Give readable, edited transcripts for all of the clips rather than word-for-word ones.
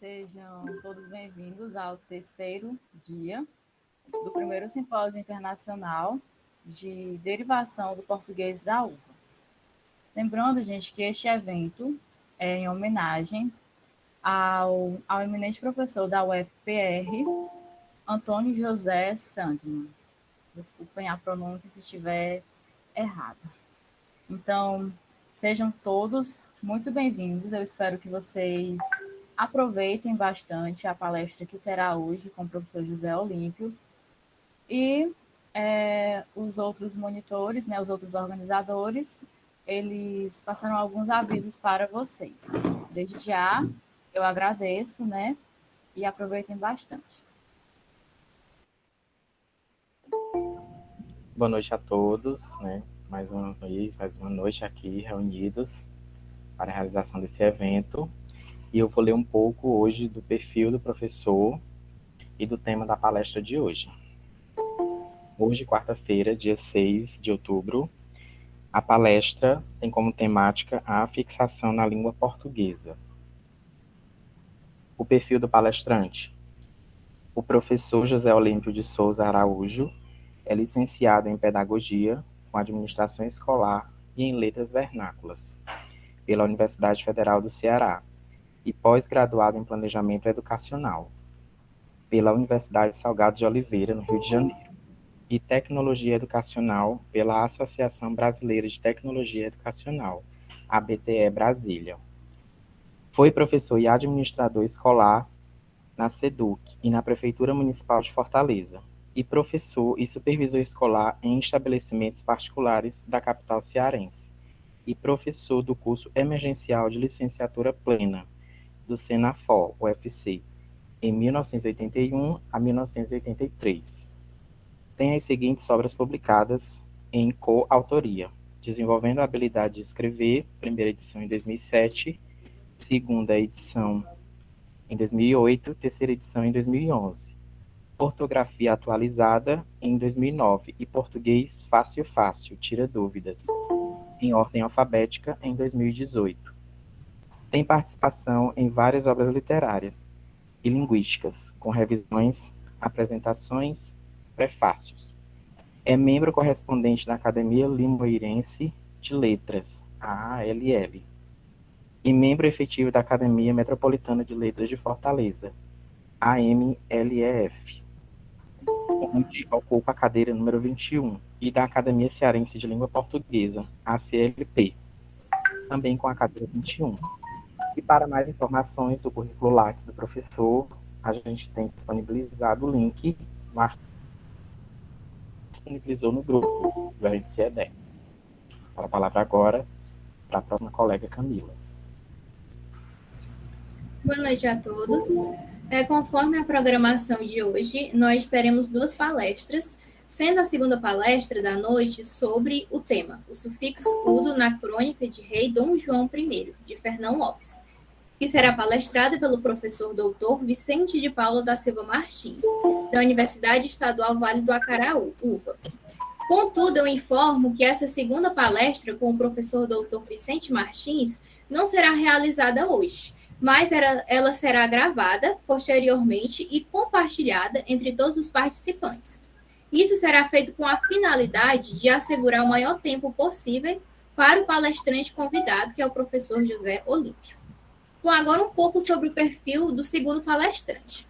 Sejam todos bem-vindos ao terceiro dia do primeiro simpósio internacional de derivação do português da uva. Lembrando, gente, que este evento é em homenagem ao eminente professor da UFPR, Antônio José Sandman. Desculpem a pronúncia se estiver errada. Então, sejam todos muito bem-vindos. Eu espero que vocês aproveitem bastante a palestra que terá hoje com o professor José Olímpio e os outros monitores, os outros organizadores, eles passaram alguns avisos para vocês. Desde já, eu agradeço, e aproveitem bastante. Boa noite a todos, mais uma noite aqui reunidos para a realização desse evento. E eu vou ler um pouco hoje do perfil do professor e do tema da palestra de hoje. Hoje, quarta-feira, dia 6 de outubro, a palestra tem como temática a fixação na língua portuguesa. O perfil do palestrante. O professor José Olímpio de Souza Araújo é licenciado em Pedagogia, com Administração Escolar e em Letras Vernáculas, pela Universidade Federal do Ceará, e pós-graduado em Planejamento Educacional, pela Universidade Salgado de Oliveira, no Rio de Janeiro, e Tecnologia Educacional pela Associação Brasileira de Tecnologia Educacional, ABTE Brasília. Foi professor e administrador escolar na SEDUC e na Prefeitura Municipal de Fortaleza, e professor e supervisor escolar em estabelecimentos particulares da capital cearense, e professor do curso emergencial de licenciatura plena do Senafor, UFC, em 1981 a 1983. Tem as seguintes obras publicadas em coautoria: Desenvolvendo a Habilidade de Escrever, primeira edição em 2007, segunda edição em 2008, terceira edição em 2011. Ortografia Atualizada, em 2009, e Português Fácil Fácil, Tira Dúvidas, em ordem alfabética, em 2018. Tem participação em várias obras literárias e linguísticas, com revisões, apresentações, prefácios. É membro correspondente da Academia Limoeirense de Letras, a ALL, e membro efetivo da Academia Metropolitana de Letras de Fortaleza, AMLEF, onde ocupa a cadeira número 21, e da Academia Cearense de Língua Portuguesa, ACLP, também com a cadeira 21. E para mais informações do currículo Lattes do professor, a gente tem disponibilizado o link, disponibilizou no grupo do RCE10. Para a palavra agora para a próxima colega Camila. Boa noite a todos. Conforme a programação de hoje, nós teremos duas palestras, sendo a segunda palestra da noite sobre o tema, o sufixo udo na crônica de rei Dom João I, de Fernão Lopes, que será palestrada pelo professor doutor Vicente de Paula da Silva Martins, da Universidade Estadual Vale do Acaraúva. Contudo, eu informo que essa segunda palestra com o professor doutor Vicente Martins não será realizada hoje, mas ela será gravada posteriormente e compartilhada entre todos os participantes. Isso será feito com a finalidade de assegurar o maior tempo possível para o palestrante convidado, que é o professor José Olímpio. Bom, agora um pouco sobre o perfil do segundo palestrante.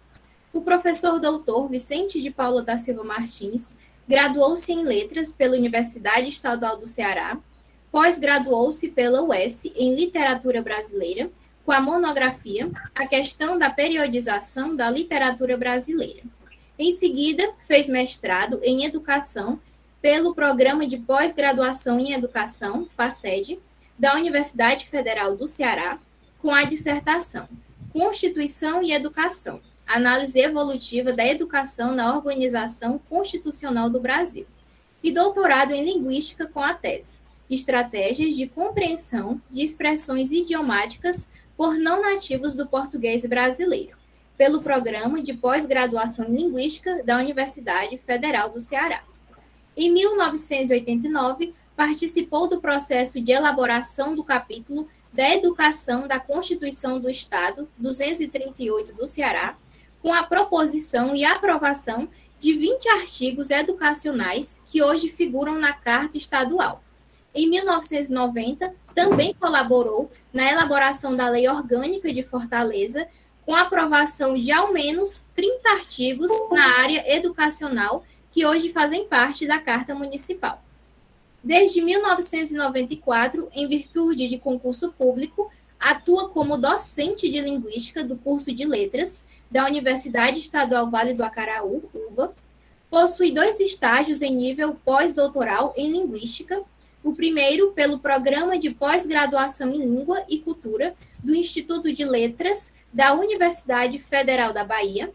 O professor doutor Vicente de Paula da Silva Martins graduou-se em Letras pela Universidade Estadual do Ceará, pós-graduou-se pela UES em Literatura Brasileira, com a monografia A Questão da Periodização da Literatura Brasileira. Em seguida, fez mestrado em Educação pelo Programa de Pós-Graduação em Educação, FACED, da Universidade Federal do Ceará, com a dissertação Constituição e Educação, Análise Evolutiva da Educação na Organização Constitucional do Brasil, e doutorado em Linguística com a tese Estratégias de Compreensão de Expressões Idiomáticas por Não Nativos do Português Brasileiro, pelo Programa de Pós-Graduação em Linguística da Universidade Federal do Ceará. Em 1989, participou do processo de elaboração do capítulo da Educação da Constituição do Estado, 238 do Ceará, com a proposição e aprovação de 20 artigos educacionais que hoje figuram na Carta Estadual. Em 1990, também colaborou na elaboração da Lei Orgânica de Fortaleza, com a aprovação de ao menos 30 artigos na área educacional que hoje fazem parte da Carta Municipal. Desde 1994, em virtude de concurso público, atua como docente de Linguística do curso de Letras da Universidade Estadual Vale do Acaraú, UVA. Possui 2 estágios em nível pós-doutoral em Linguística, o primeiro pelo Programa de Pós-Graduação em Língua e Cultura do Instituto de Letras da Universidade Federal da Bahia,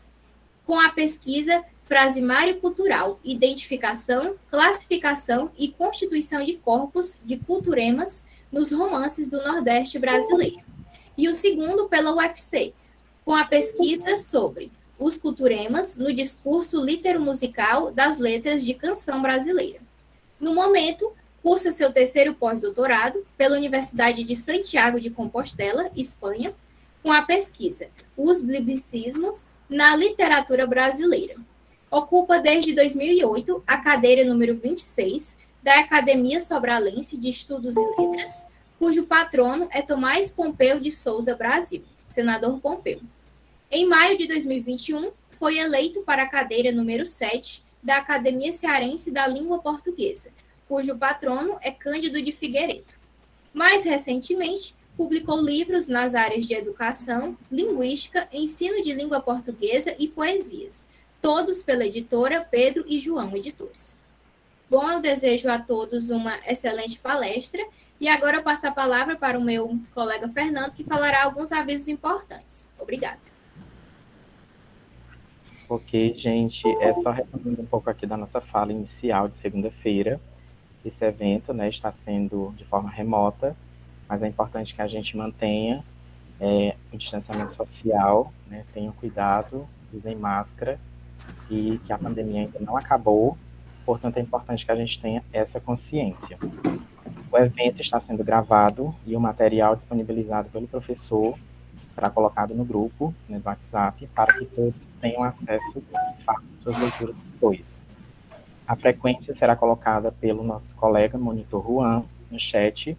com a pesquisa Frasimário Cultural, Identificação, Classificação e Constituição de Corpos de Culturemas nos Romances do Nordeste Brasileiro. E o segundo pela UFC, com a pesquisa sobre os culturemas no discurso litero-musical das letras de canção brasileira. No momento, cursa seu 3º pós-doutorado pela Universidade de Santiago de Compostela, Espanha, com a pesquisa Os Biblicismos na Literatura Brasileira. Ocupa desde 2008 a cadeira número 26 da Academia Sobralense de Estudos e Letras, cujo patrono é Tomás Pompeu de Souza Brasil, senador Pompeu. Em maio de 2021, foi eleito para a cadeira número 7 da Academia Cearense da Língua Portuguesa, cujo patrono é Cândido de Figueiredo. Mais recentemente, publicou livros nas áreas de educação, linguística, ensino de língua portuguesa e poesias, todos pela editora Pedro e João Editores. Bom, eu desejo a todos uma excelente palestra e agora eu passo a palavra para o meu colega Fernando, que falará alguns avisos importantes. Obrigada. Ok, gente, só retomando um pouco aqui da nossa fala inicial de segunda-feira. Esse evento, né, está sendo de forma remota, mas é importante que a gente mantenha o distanciamento social, né, tenham cuidado, usem máscara, e que a pandemia ainda não acabou, portanto é importante que a gente tenha essa consciência. O evento está sendo gravado e o material disponibilizado pelo professor será colocado no grupo, né, do WhatsApp, para que todos tenham acesso e façam suas leituras depois. A frequência será colocada pelo nosso colega monitor Juan no chat,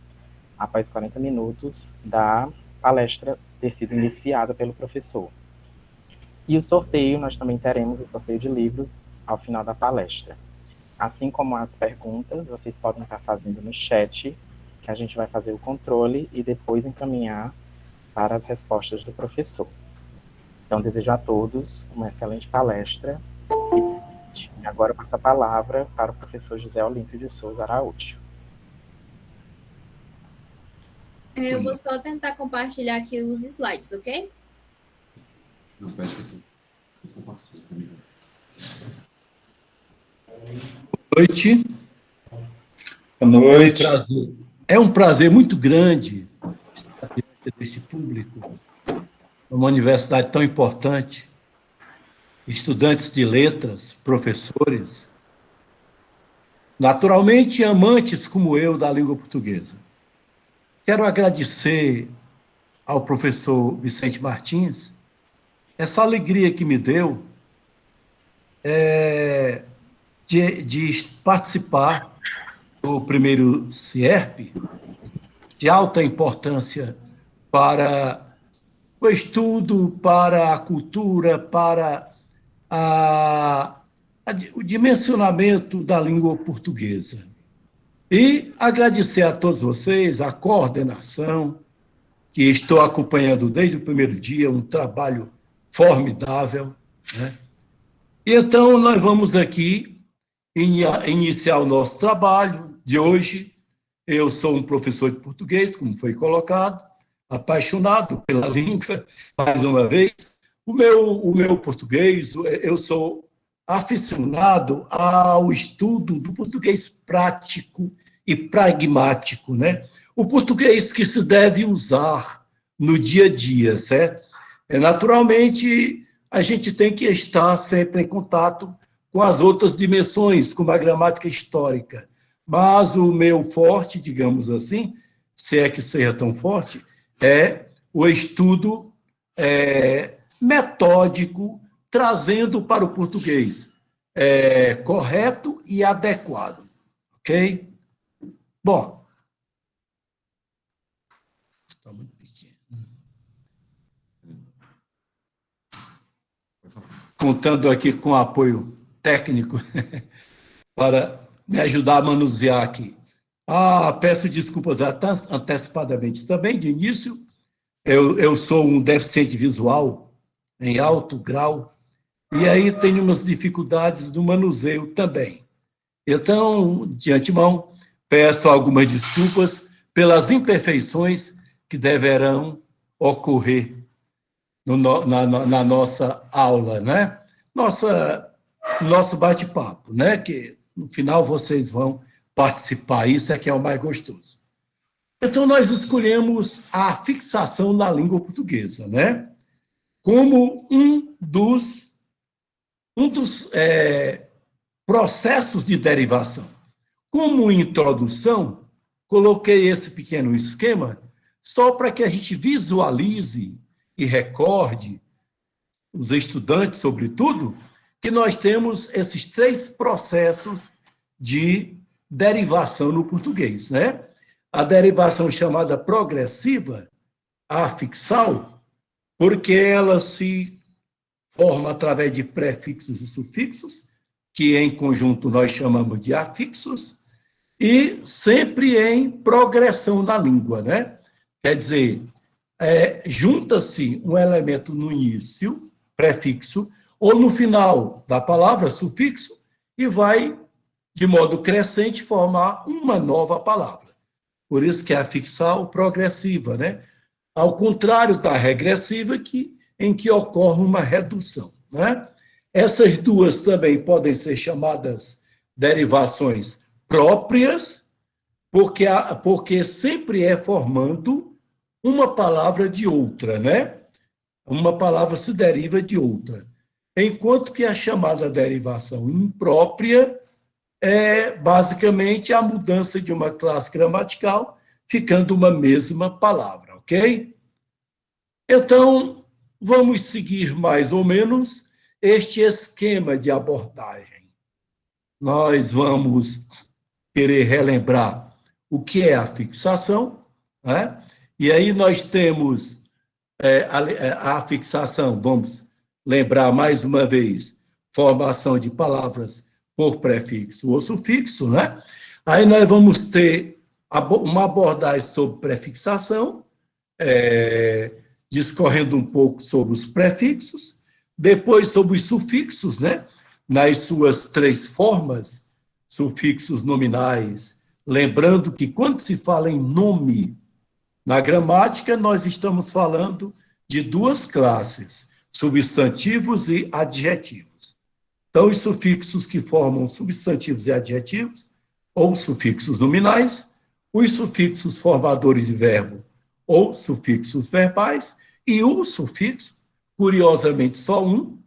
após 40 minutos da palestra ter sido iniciada pelo professor. E o sorteio, nós também teremos o sorteio de livros ao final da palestra. Assim como as perguntas, vocês podem estar fazendo no chat, que a gente vai fazer o controle e depois encaminhar para as respostas do professor. Então, desejo a todos uma excelente palestra. E agora passo a palavra para o professor José Olímpio de Souza Araújo. Eu vou só tentar compartilhar aqui os slides, ok? Boa noite. Boa noite. É um prazer muito grande estar diante deste público, numa universidade tão importante, estudantes de letras, professores, naturalmente amantes como eu da língua portuguesa. Quero agradecer ao professor Vicente Martins essa alegria que me deu de participar do primeiro CIERP, de alta importância para o estudo, para a cultura, para o dimensionamento da língua portuguesa. E agradecer a todos vocês, a coordenação, que estou acompanhando desde o primeiro dia, um trabalho formidável, né? E então nós vamos aqui iniciar o nosso trabalho de hoje. Eu sou um professor de português, como foi colocado, apaixonado pela língua, mais uma vez. O meu português, eu sou aficionado ao estudo do português prático e pragmático, né? O português que se deve usar no dia a dia, certo? Naturalmente, a gente tem que estar sempre em contato com as outras dimensões, como a gramática histórica. Mas o meu forte, digamos assim, se é que seja tão forte, é o estudo metódico, trazendo para o português correto e adequado. Ok? Bom, está muito pequeno. Contando aqui com apoio técnico para me ajudar a manusear aqui. Peço desculpas antecipadamente também, de início. Eu sou um deficiente visual em alto grau, e aí tenho umas dificuldades no manuseio também. Então, de antemão, peço algumas desculpas pelas imperfeições que deverão ocorrer na nossa aula, né? Nosso bate-papo, né? Que no final vocês vão participar, isso é que é o mais gostoso. Então, nós escolhemos a fixação na língua portuguesa, né? Como um dos processos de derivação. Como introdução, coloquei esse pequeno esquema só para que a gente visualize e recorde, os estudantes, sobretudo, que nós temos esses 3 processos de derivação no português, né? A derivação chamada progressiva, afixal, porque ela se forma através de prefixos e sufixos, que em conjunto nós chamamos de afixos, e sempre em progressão da língua, né? Quer dizer, junta-se um elemento no início, prefixo, ou no final da palavra, sufixo, e vai, de modo crescente, formar uma nova palavra. Por isso que é afixal progressiva, né? Ao contrário da regressiva, em que ocorre uma redução, né? Essas duas também podem ser chamadas derivações próprias, porque sempre é formando uma palavra de outra, né? Uma palavra se deriva de outra. Enquanto que a chamada derivação imprópria é basicamente a mudança de uma classe gramatical, ficando uma mesma palavra, ok? Então, vamos seguir mais ou menos este esquema de abordagem. Nós vamos querer relembrar o que é a fixação, né? E aí nós temos a fixação, vamos lembrar mais uma vez, formação de palavras por prefixo ou sufixo, né? Aí nós vamos ter uma abordagem sobre prefixação, discorrendo um pouco sobre os prefixos, depois sobre os sufixos, né? Nas suas 3 formas, sufixos nominais, lembrando que quando se fala em nome na gramática, nós estamos falando de 2 classes, substantivos e adjetivos. Então, os sufixos que formam substantivos e adjetivos, ou sufixos nominais, os sufixos formadores de verbo, ou sufixos verbais, e o sufixo, curiosamente só um,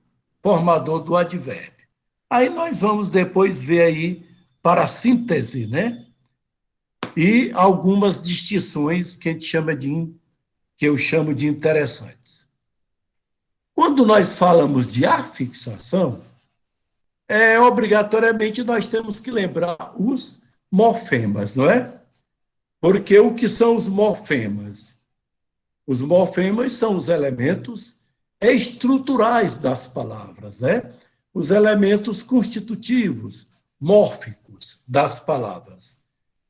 formador do advérbio. Aí nós vamos depois ver aí para a síntese, né? E algumas distinções que eu chamo de interessantes. Quando nós falamos de afixação, obrigatoriamente nós temos que lembrar os morfemas, não é? Porque o que são os morfemas? Os morfemas são os elementos estruturais das palavras, né? Os elementos constitutivos, mórficos das palavras.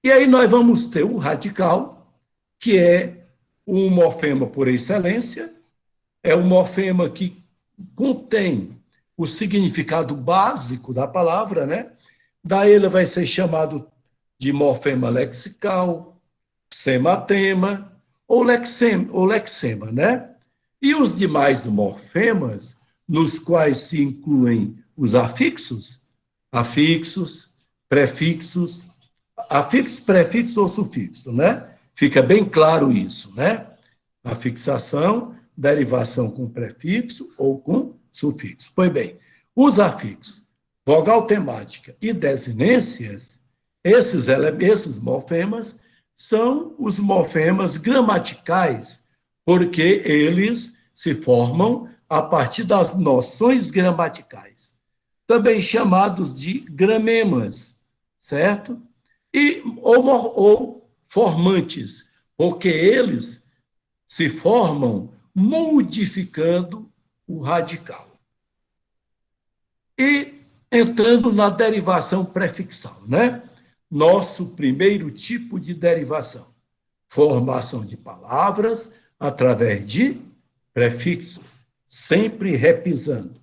E aí nós vamos ter o radical, que é um morfema por excelência, é um morfema que contém o significado básico da palavra, né? Daí ele vai ser chamado de morfema lexical, sematema ou lexema, né? E os demais morfemas, nos quais se incluem os afixos, prefixos, prefixos ou sufixo, né? Fica bem claro isso, né? A fixação, derivação com prefixo ou com sufixo. Pois bem, os afixos, vogal temática e desinências, esses morfemas são os morfemas gramaticais porque eles se formam a partir das noções gramaticais, também chamados de gramemas, certo? Ou formantes, porque eles se formam modificando o radical. E entrando na derivação prefixal, né? Nosso primeiro tipo de derivação, formação de palavras através de prefixo, sempre repisando.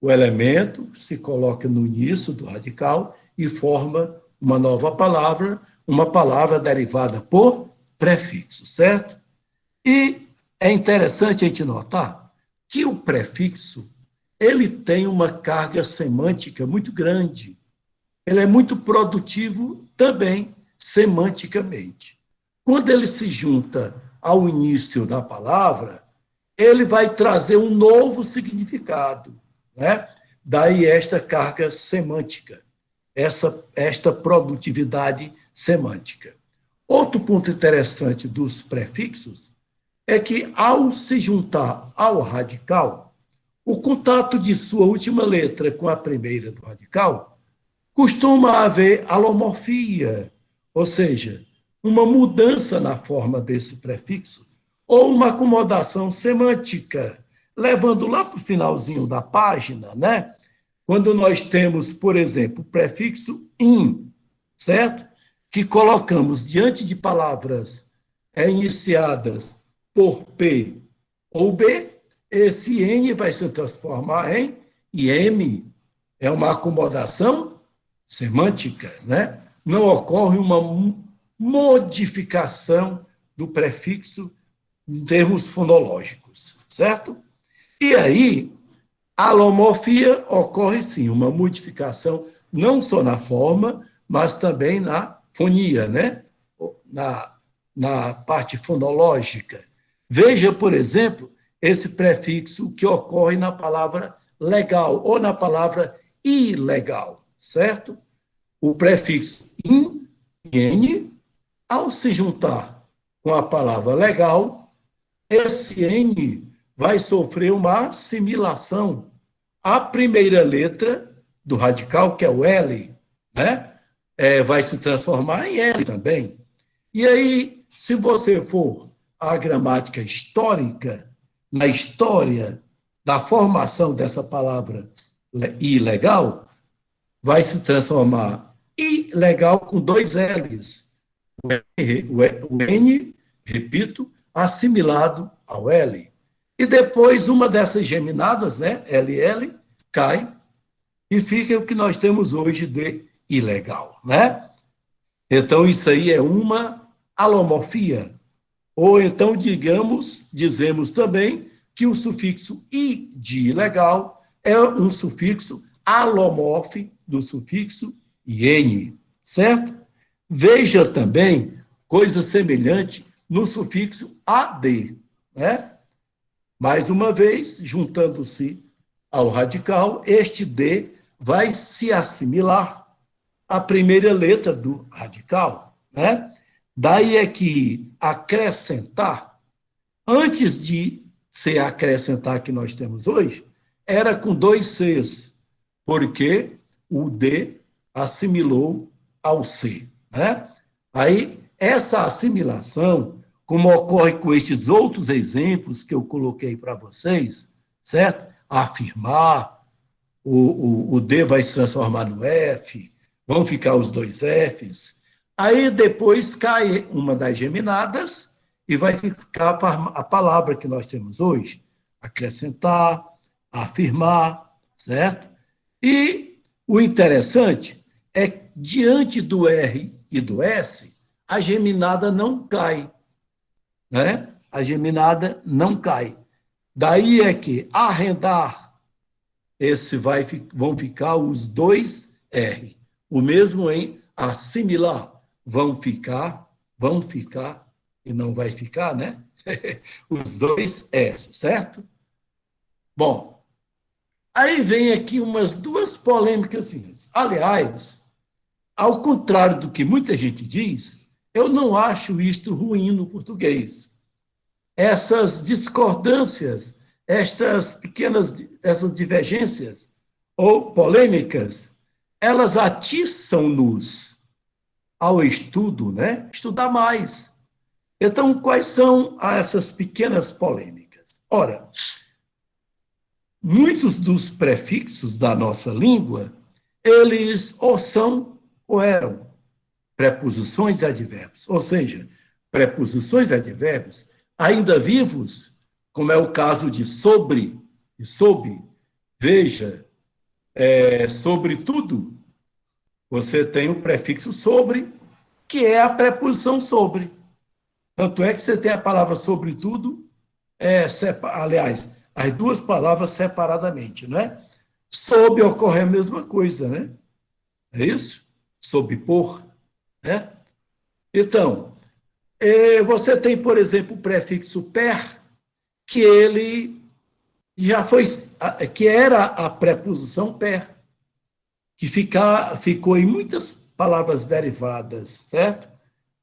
O elemento se coloca no início do radical e forma uma nova palavra, uma palavra derivada por prefixo, certo? E é interessante a gente notar que o prefixo, ele tem uma carga semântica muito grande. Ele é muito produtivo também semanticamente. Quando ele se junta ao início da palavra, ele vai trazer um novo significado, né? Daí esta carga semântica, esta produtividade semântica. Outro ponto interessante dos prefixos é que, ao se juntar ao radical, o contato de sua última letra com a primeira do radical costuma haver alomorfia, ou seja, uma mudança na forma desse prefixo, ou uma acomodação semântica, levando lá para o finalzinho da página, né? Quando nós temos, por exemplo, o prefixo in, certo? Que colocamos diante de palavras iniciadas por P ou B, esse N vai se transformar em IM. É uma acomodação semântica, né? Não ocorre uma modificação do prefixo em termos fonológicos, certo? E aí, a alomorfia ocorre sim, uma modificação não só na forma, mas também na fonia, né? Na parte fonológica. Veja, por exemplo, esse prefixo que ocorre na palavra legal ou na palavra ilegal, certo? O prefixo in, n, ao se juntar com a palavra legal, esse n vai sofrer uma assimilação à primeira letra do radical, que é o L, né? Vai se transformar em L também. E aí, se você for à gramática histórica, na história da formação dessa palavra ilegal, vai se transformar ilegal com dois L's. O N, repito, assimilado ao L. E depois uma dessas geminadas, né, LL, cai e fica o que nós temos hoje de ilegal, né? Então, isso aí é uma alomorfia. Ou então, dizemos também que o sufixo i de ilegal é um sufixo alomorfe do sufixo iene, certo? Veja também coisa semelhante no sufixo ad, né? Mais uma vez, juntando-se ao radical, este D vai se assimilar à primeira letra do radical, né? Daí é que acrescentar, antes de ser acrescentar que nós temos hoje, era com dois Cs, porque o D assimilou ao C, né? Aí, essa assimilação, como ocorre com estes outros exemplos que eu coloquei para vocês, certo? Afirmar, o D vai se transformar no F, vão ficar os dois Fs. Aí depois cai uma das geminadas e vai ficar a palavra que nós temos hoje, acrescentar, afirmar, certo? E o interessante é que, diante do R e do S, a geminada não cai, né? A geminada não cai. Daí é que arrendar, vão ficar os dois R. O mesmo em assimilar, vão ficar, e não vai ficar, né? Os dois S, certo? Bom, aí vem aqui umas duas polêmicas. Aliás, ao contrário do que muita gente diz, eu não acho isto ruim no português. essas discordâncias, essas divergências ou polêmicas, elas atiçam-nos ao estudo, né? Estudar mais. Então, quais são essas pequenas polêmicas? Ora, muitos dos prefixos da nossa língua, eles ou são ou eram preposições e advérbios, ou seja, preposições e advérbios ainda vivos, como é o caso de sobre e sob, veja, sobretudo, você tem o prefixo sobre, que é a preposição sobre. Tanto é que você tem a palavra sobretudo, aliás, as duas palavras separadamente, não é? Sob ocorre a mesma coisa, né? É isso? Sob por, né? Então, você tem, por exemplo, o prefixo per, que ele já foi, que era a preposição per, que ficou em muitas palavras derivadas, certo?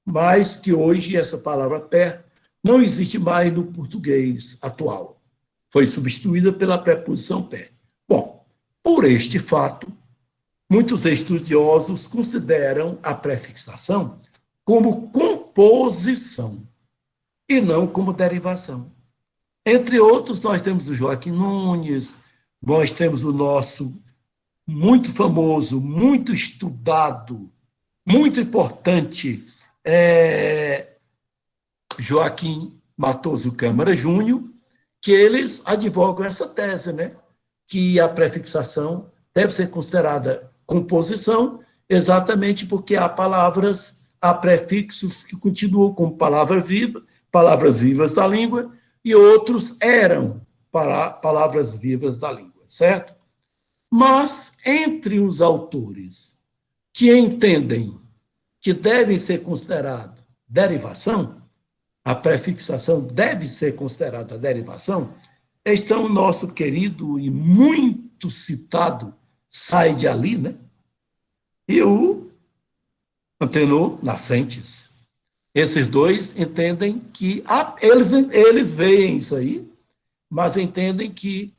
Mas que hoje essa palavra per não existe mais no português atual. Foi substituída pela preposição per. Bom, por este fato, muitos estudiosos consideram a prefixação como composição e não como derivação. Entre outros, nós temos o Joaquim Nunes, nós temos o nosso muito famoso, muito estudado, muito importante, Joaquim Matoso Câmara Júnior, que eles advogam essa tese, né? Que a prefixação deve ser considerada composição, exatamente porque há prefixos que continuam como palavras vivas da língua, e outros eram palavras vivas da língua, certo? Mas, entre os autores que entendem que devem ser considerados derivação, a prefixação deve ser considerada derivação, estão o nosso querido e muito citado Said Ali, né? E o Antenor Nascentes. Esses dois entendem que eles veem isso aí, mas entendem que,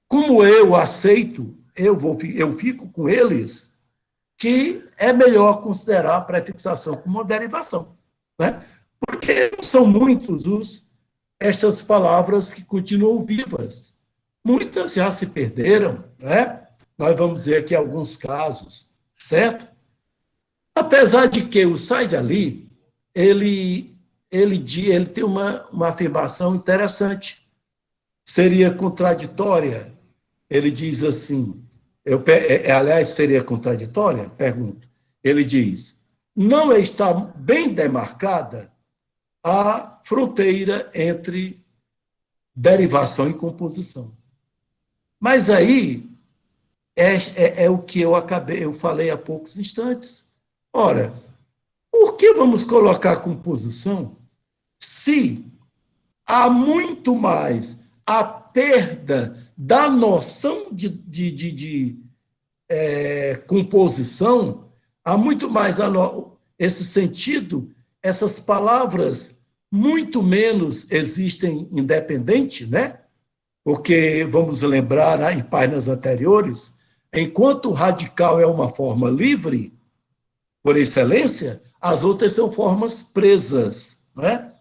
como eu aceito, eu fico com eles, que é melhor considerar a prefixação como uma derivação, né? Porque são muitos estas palavras que continuam vivas. Muitas já se perderam, né? Nós vamos ver aqui alguns casos, certo? Apesar de que o Said Ali, ele tem uma afirmação interessante, seria contraditória. Ele diz assim, aliás, seria contraditória? Pergunto. Ele diz, não está bem demarcada a fronteira entre derivação e composição. Mas aí é o que eu falei há poucos instantes. Ora, por que vamos colocar composição se há muito mais a perda da noção de composição, há muito mais esse sentido, essas palavras muito menos existem independente, né? Porque, vamos lembrar, né, em páginas anteriores, enquanto o radical é uma forma livre, por excelência, as outras são formas presas, né?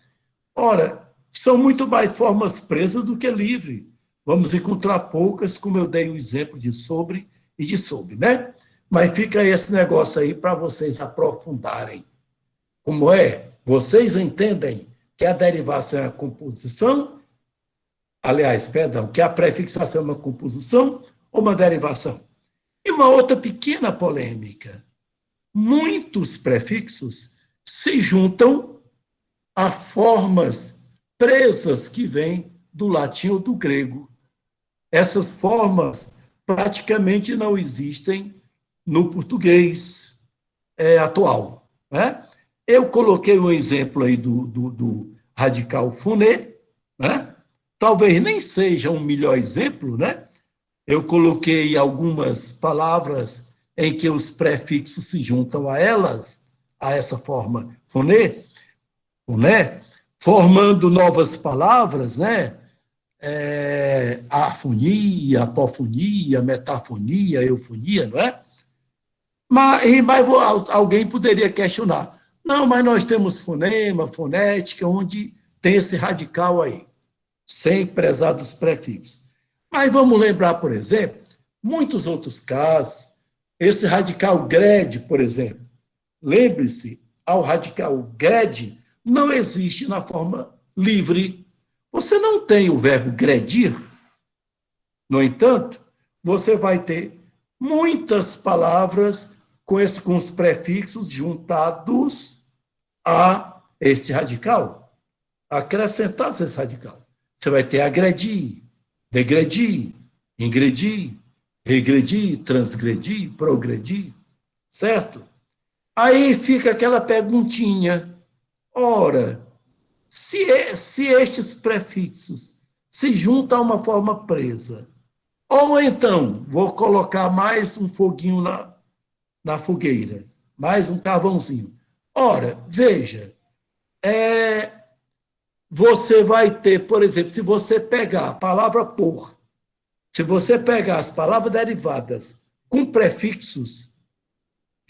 Ora, são muito mais formas presas do que livre. Vamos encontrar poucas, como eu dei o exemplo de sobre e de sob, né? Mas fica esse negócio aí para vocês aprofundarem. Como é? Vocês entendem que a derivação é a composição? Aliás, perdão, que a prefixação é uma composição ou uma derivação? E uma outra pequena polêmica. Muitos prefixos se juntam a formas presas que vêm do latim ou do grego. Essas formas praticamente não existem no português atual, né? Eu coloquei um exemplo aí do radical funé, né? Talvez nem seja um melhor exemplo, né? Eu coloquei algumas palavras em que os prefixos se juntam a elas, a essa forma funé, formando novas palavras, né? Afonia, apofonia, metafonia, eufonia, não é? Mas alguém poderia questionar. Não, mas nós temos fonema, fonética, onde tem esse radical aí, sem prezar dos prefixos. Mas vamos lembrar, por exemplo, muitos outros casos, esse radical grade, por exemplo. Lembre-se, ao radical grade não existe na forma livre. Você não tem o verbo gredir. No entanto, você vai ter muitas palavras com os prefixos juntados a este radical, acrescentados a esse radical. Você vai ter agredir, degredir, ingredir, regredir, transgredir, progredir, certo? Aí fica aquela perguntinha. Ora, se estes prefixos se juntam a uma forma presa, ou então, vou colocar mais um foguinho na fogueira, mais um carvãozinho. Ora, veja, você vai ter, por exemplo, se você pegar a palavra por, se você pegar as palavras derivadas com prefixos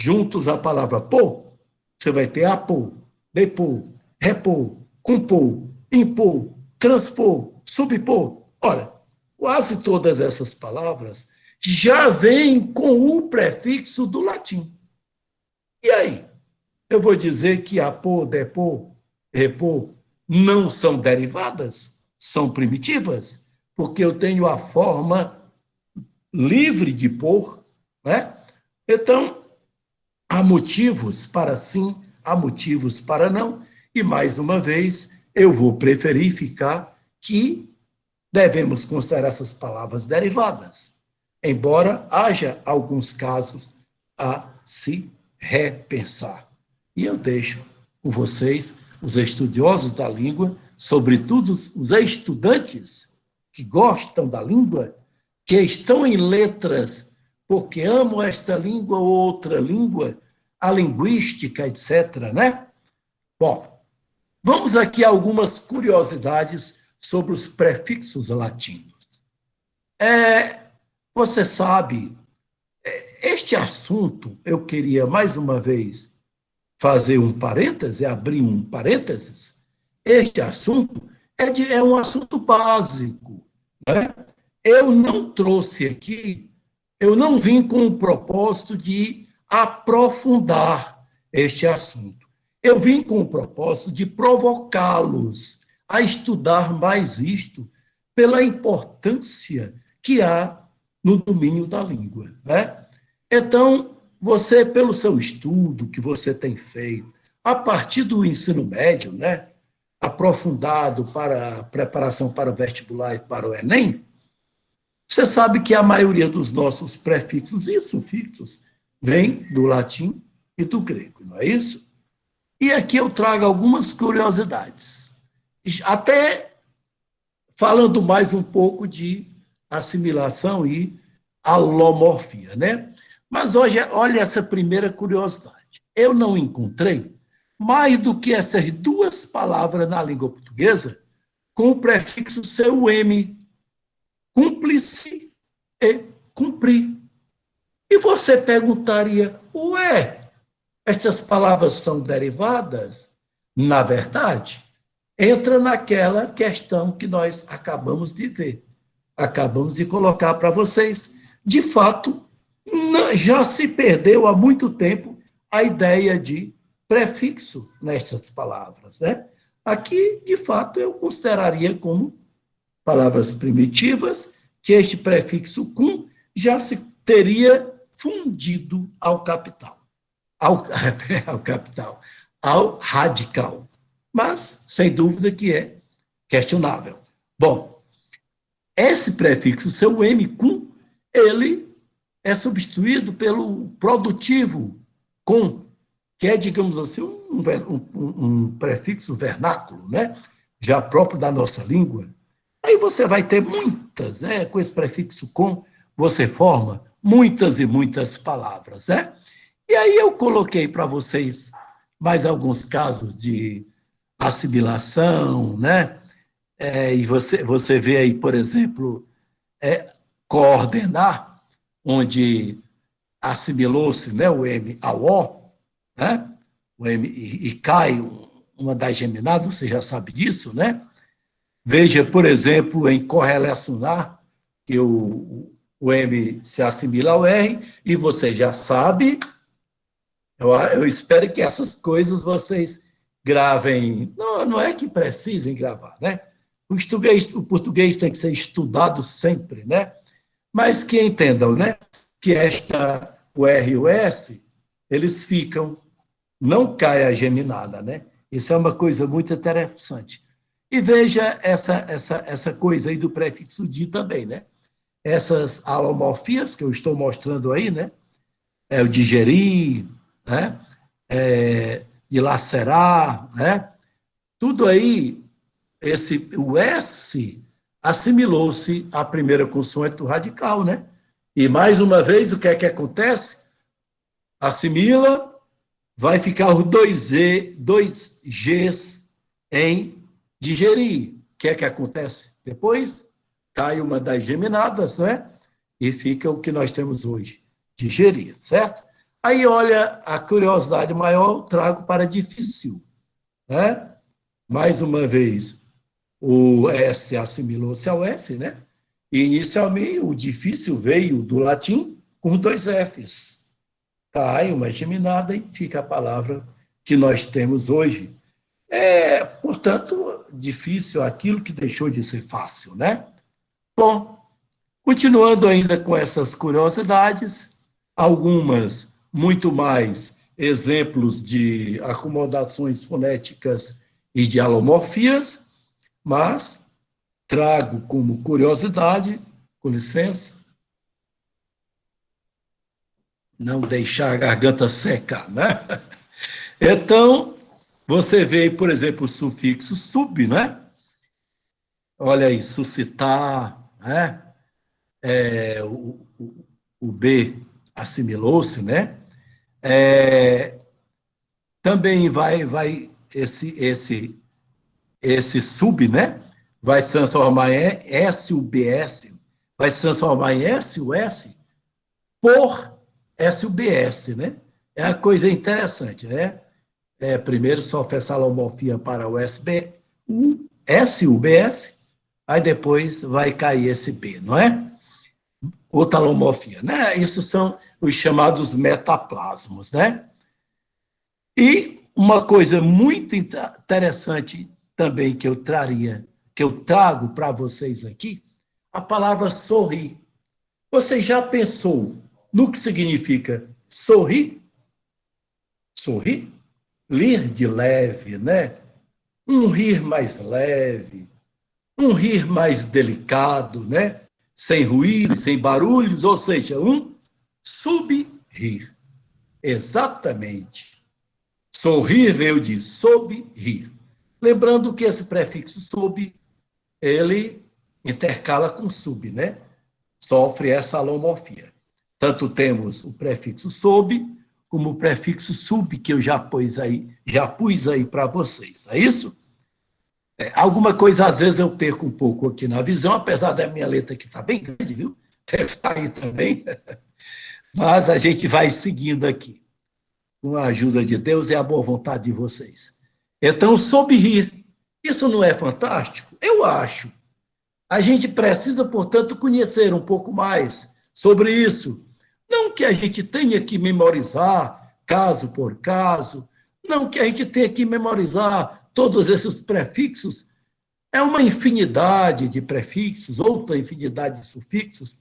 juntos à palavra por, você vai ter apor, depor, repor, compor, impor, transpor, subpor. Ora, quase todas essas palavras já vêm com o prefixo do latim. E aí? Eu vou dizer que apor, depor, repor não são derivadas? São primitivas? Porque eu tenho a forma livre de por, né? Então, há motivos para sim, há motivos para não, e mais uma vez, eu vou preferir ficar que devemos considerar essas palavras derivadas, embora haja alguns casos a se repensar. E eu deixo com vocês, os estudiosos da língua, sobretudo os estudantes que gostam da língua, que estão em letras porque amam esta língua ou outra língua, a linguística, etc., né? Bom, vamos aqui a algumas curiosidades sobre os prefixos latinos. Você sabe, este assunto, eu queria mais uma vez fazer um parêntese, abrir um parênteses. Este assunto é um assunto básico, né? Eu não trouxe aqui, eu não vim com o propósito de aprofundar este assunto. Eu vim com o propósito de provocá-los a estudar mais isto pela importância que há no domínio da língua, né? Então, você, pelo seu estudo que você tem feito, a partir do ensino médio, né, aprofundado para a preparação para o vestibular e para o Enem, você sabe que a maioria dos nossos prefixos e sufixos vem do latim e do grego, não é isso? E aqui eu trago algumas curiosidades, até falando mais um pouco de assimilação e alomorfia, né? Mas hoje, olha essa primeira curiosidade. Eu não encontrei mais do que essas duas palavras na língua portuguesa com o prefixo CUM, cúmplice e cumprir. E você perguntaria, estas palavras são derivadas? Na verdade, entra naquela questão que nós acabamos de ver, acabamos de colocar para vocês. De fato, já se perdeu há muito tempo a ideia de prefixo nestas palavras, né? Aqui, de fato, eu consideraria como palavras primitivas que este prefixo cum já se teria fundido ao capital, ao radical. Mas, sem dúvida que é questionável. Bom, esse prefixo, seu M cum, ele é substituído pelo produtivo com, que é, digamos assim, um prefixo vernáculo, né? Já próprio da nossa língua. Aí você vai ter muitas, né? Com esse prefixo com, você forma muitas e muitas palavras, né? E aí eu coloquei para vocês mais alguns casos de assimilação, né? E você vê aí, por exemplo, coordenar, onde assimilou-se, né, o M ao O, né? O M e cai uma das geminadas, você já sabe disso, né? Veja, por exemplo, em correlacionar, que o M se assimila ao R, e você já sabe, eu espero que essas coisas vocês gravem, não é que precisem gravar, né? O português tem que ser estudado sempre, né? Mas que entendam, né? Que o R e o S, eles ficam, não cai a geminada, né? Isso é uma coisa muito interessante. E veja essa coisa aí do prefixo de também, né? Essas alomorfias que eu estou mostrando aí, né? O digerir, né? Dilacerar, né? Tudo aí, o S assimilou-se à primeira consoante do radical, né? E, mais uma vez, o que é que acontece? Assimila, vai ficar os dois Gs em digerir. O que é que acontece? Depois, cai uma das geminadas, né? E fica o que nós temos hoje, digerir, certo? Aí, olha, a curiosidade maior trago para difícil, né? Mais uma vez, o S assimilou-se ao F, né? E, inicialmente, o difícil veio do latim com dois Fs. Cai uma geminada e fica a palavra que nós temos hoje. Portanto, difícil aquilo que deixou de ser fácil, né? Bom, continuando ainda com essas curiosidades, algumas muito mais exemplos de acomodações fonéticas e de alomorfias, mas trago como curiosidade, com licença, não deixar a garganta secar, né? Então, você vê, por exemplo, o sufixo sub, né? Olha aí, suscitar, né? O B assimilou-se, né? Também vai esse sub, né? Vai se transformar em SUBS, vai se transformar em SUS por SUBS, né? É uma coisa interessante, né? Primeiro sofre essa alomorfia para o SUBS, aí depois vai cair esse B, não é? Outra alomorfia, né? Isso são os chamados metaplasmos, né? E uma coisa muito interessante também que eu trago para vocês aqui, a palavra sorrir. Você já pensou no que significa sorrir? Sorrir? Rir de leve, né? Um rir mais leve, um rir mais delicado, né? Sem ruído, sem barulhos, ou seja, um subrir. Exatamente. Sorrir veio de sob-rir. Lembrando que esse prefixo sob, ele intercala com sub, né? Sofre essa alomorfia. Tanto temos o prefixo sob, como o prefixo sub, que eu já pus aí para vocês. É isso? Alguma coisa, às vezes, eu perco um pouco aqui na visão, apesar da minha letra que está bem grande, viu? Deve estar aí também. Mas a gente vai seguindo aqui, com a ajuda de Deus e a boa vontade de vocês. Então, sob rir. Isso não é fantástico? Eu acho. A gente precisa, portanto, conhecer um pouco mais sobre isso. Não que a gente tenha que memorizar caso por caso, não que a gente tenha que memorizar todos esses prefixos. É uma infinidade de prefixos, outra infinidade de sufixos,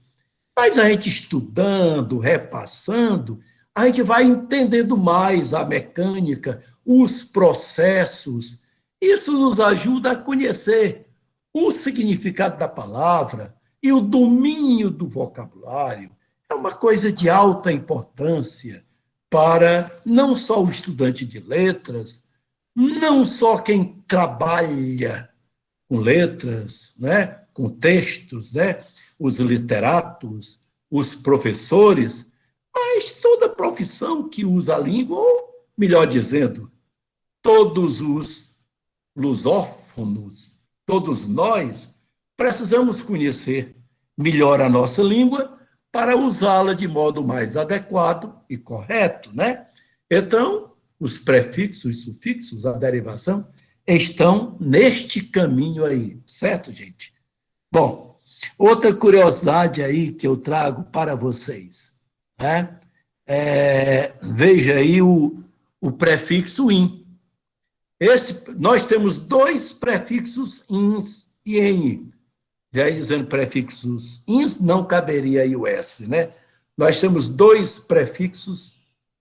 mas a gente estudando, repassando, a gente vai entendendo mais a mecânica, os processos. Isso nos ajuda a conhecer o significado da palavra e o domínio do vocabulário. É uma coisa de alta importância para não só o estudante de letras, não só quem trabalha com letras, né, com textos, né, os literatos, os professores, mas toda profissão que usa a língua, ou, melhor dizendo, todos os lusófonos, todos nós, precisamos conhecer melhor a nossa língua para usá-la de modo mais adequado e correto, né? Então, os prefixos e sufixos, a derivação, estão neste caminho aí, certo, gente? Bom, outra curiosidade aí que eu trago para vocês, né? Veja aí o prefixo in. Nós temos dois prefixos ins e n. Já aí dizendo prefixos ins, não caberia aí o s, né? Nós temos dois prefixos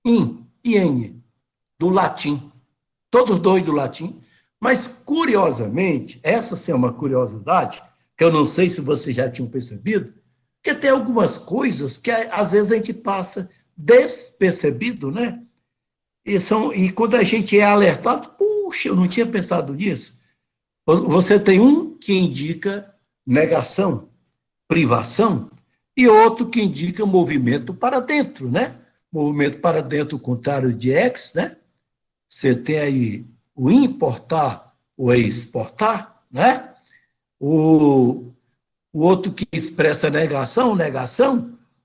in e n, do latim. Todos dois do latim. Mas, curiosamente, essa sim é uma curiosidade, que eu não sei se vocês já tinham percebido, que tem algumas coisas que às vezes a gente passa despercebido, né? E quando a gente é alertado, puxa, eu não tinha pensado nisso. Você tem um que indica negação, privação, e outro que indica movimento para dentro, né? Movimento para dentro, o contrário de ex, né? Você tem aí o importar, o exportar, né? O outro que expressa negação,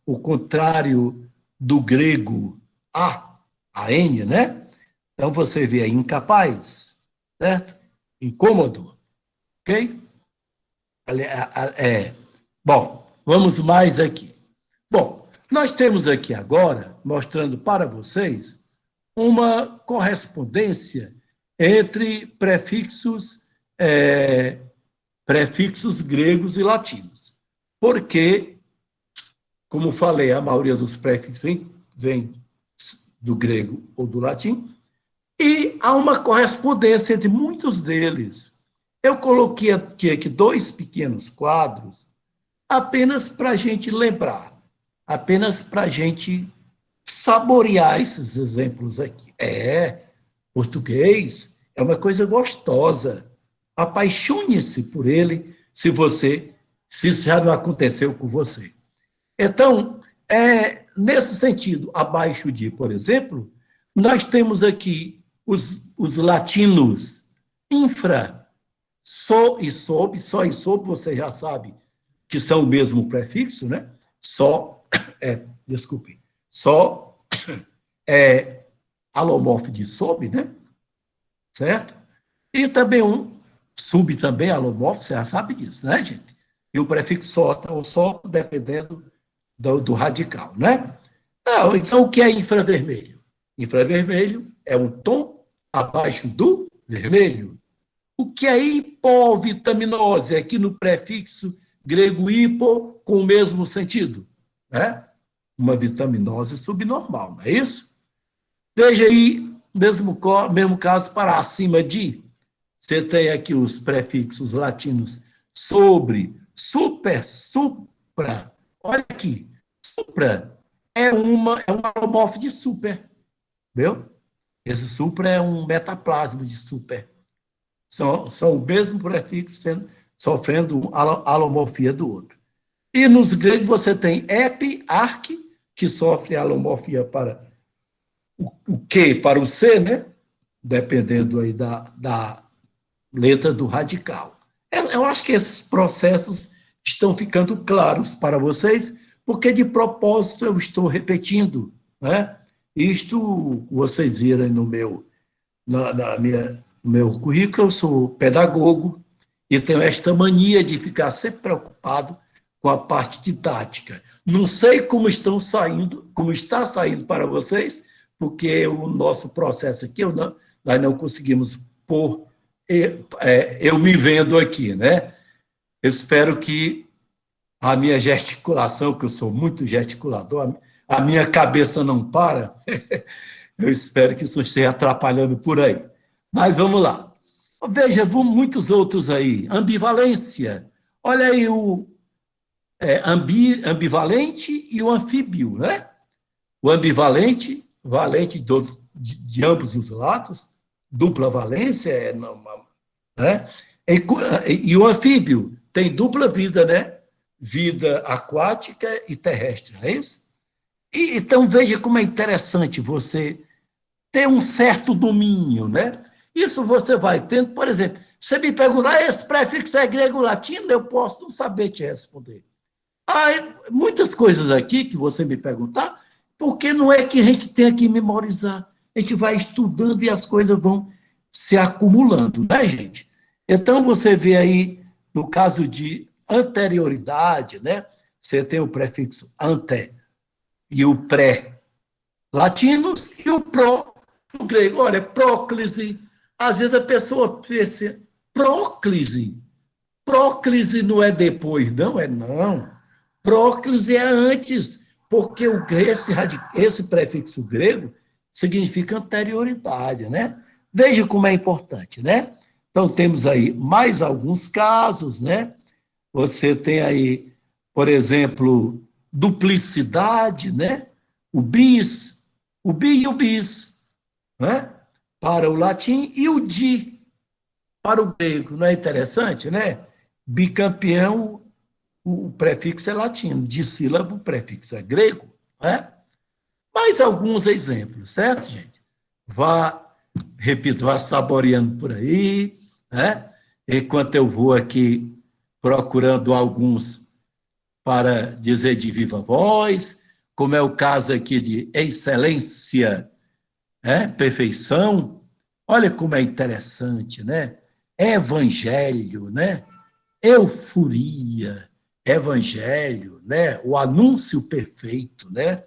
o contrário do grego a-n, né? Então você vê aí incapaz, certo? Incômodo, ok? Bom, vamos mais aqui. Bom, nós temos aqui agora, mostrando para vocês, uma correspondência entre prefixos gregos e latinos. Porque, como falei, a maioria dos prefixos vem do grego ou do latim, e há uma correspondência entre muitos deles. Eu coloquei aqui dois pequenos quadros, apenas para a gente lembrar, apenas para a gente saborear esses exemplos aqui. Português é uma coisa gostosa. Apaixone-se por ele, se isso já não aconteceu com você. Então, nesse sentido, abaixo de, por exemplo, nós temos aqui os latinos infra, só e sob, você já sabe que são o mesmo prefixo, né? Só é alomorfo de sob, né? Certo? E também sub também, alomorfo, você já sabe disso, né, gente? E o prefixo só dependendo do radical, né? Então, o que é infravermelho? Infravermelho é um tom abaixo do vermelho. O que é hipovitaminose? Aqui no prefixo grego hipo, com o mesmo sentido, né? Uma vitaminose subnormal, não é isso? Veja aí, mesmo caso para acima de, você tem aqui os prefixos latinos sobre, super, supra. Olha aqui, supra é um alomorfo de super, viu? Esse supra é um metaplasma de super. São o mesmo prefixo sofrendo alomorfia do outro. E nos gregos você tem epi, arque, que sofre alomorfia para o Q para o C, né? Dependendo aí da letra do radical. Eu acho que esses processos estão ficando claros para vocês, porque de propósito eu estou repetindo, né? Isto, vocês viram no meu currículo, eu sou pedagogo e tenho esta mania de ficar sempre preocupado com a parte didática. Não sei como está saindo para vocês, porque o nosso processo aqui, nós não conseguimos pôr eu me vendo aqui, né? Eu espero que a minha gesticulação, que eu sou muito gesticulador, a minha cabeça não para, eu espero que isso esteja atrapalhando por aí. Mas vamos lá. Veja, muitos outros aí. Ambivalência. Olha aí o ambivalente e o anfíbio, né? O ambivalente, valente de ambos os lados, dupla valência, né? E o anfíbio tem dupla vida, né? Vida aquática e terrestre, não é isso? Então, veja como é interessante você ter um certo domínio, né? Isso você vai tendo, por exemplo, Você me perguntar, esse prefixo é grego ou latino? Eu posso não saber te responder. Muitas coisas aqui que você me perguntar, porque não é que a gente tenha que memorizar. A gente vai estudando e as coisas vão se acumulando, né, gente? Então, você vê aí, no caso de anterioridade, né? Você tem o prefixo ante e o pré latinos e o pró no grego. Olha, próclise. Às vezes a pessoa pensa, próclise. Próclise não é depois, não é não. Próclise é antes, porque esse prefixo grego significa anterioridade, né? Veja como é importante, né? Então, temos aí mais alguns casos, né? Você tem aí, por exemplo, duplicidade, né? O bis, o bi e o bis, né? Para o latim, e o di para o grego. Não é interessante, né? Bicampeão, o prefixo é latino, dissílabo, o prefixo é grego, né? Mais alguns exemplos, certo, gente? Repito, vá saboreando por aí, né? Enquanto eu vou aqui procurando alguns para dizer de viva voz, como é o caso aqui de excelência, perfeição. Olha como é interessante, né? Evangelho, né? Euforia, evangelho, né? O anúncio perfeito, né?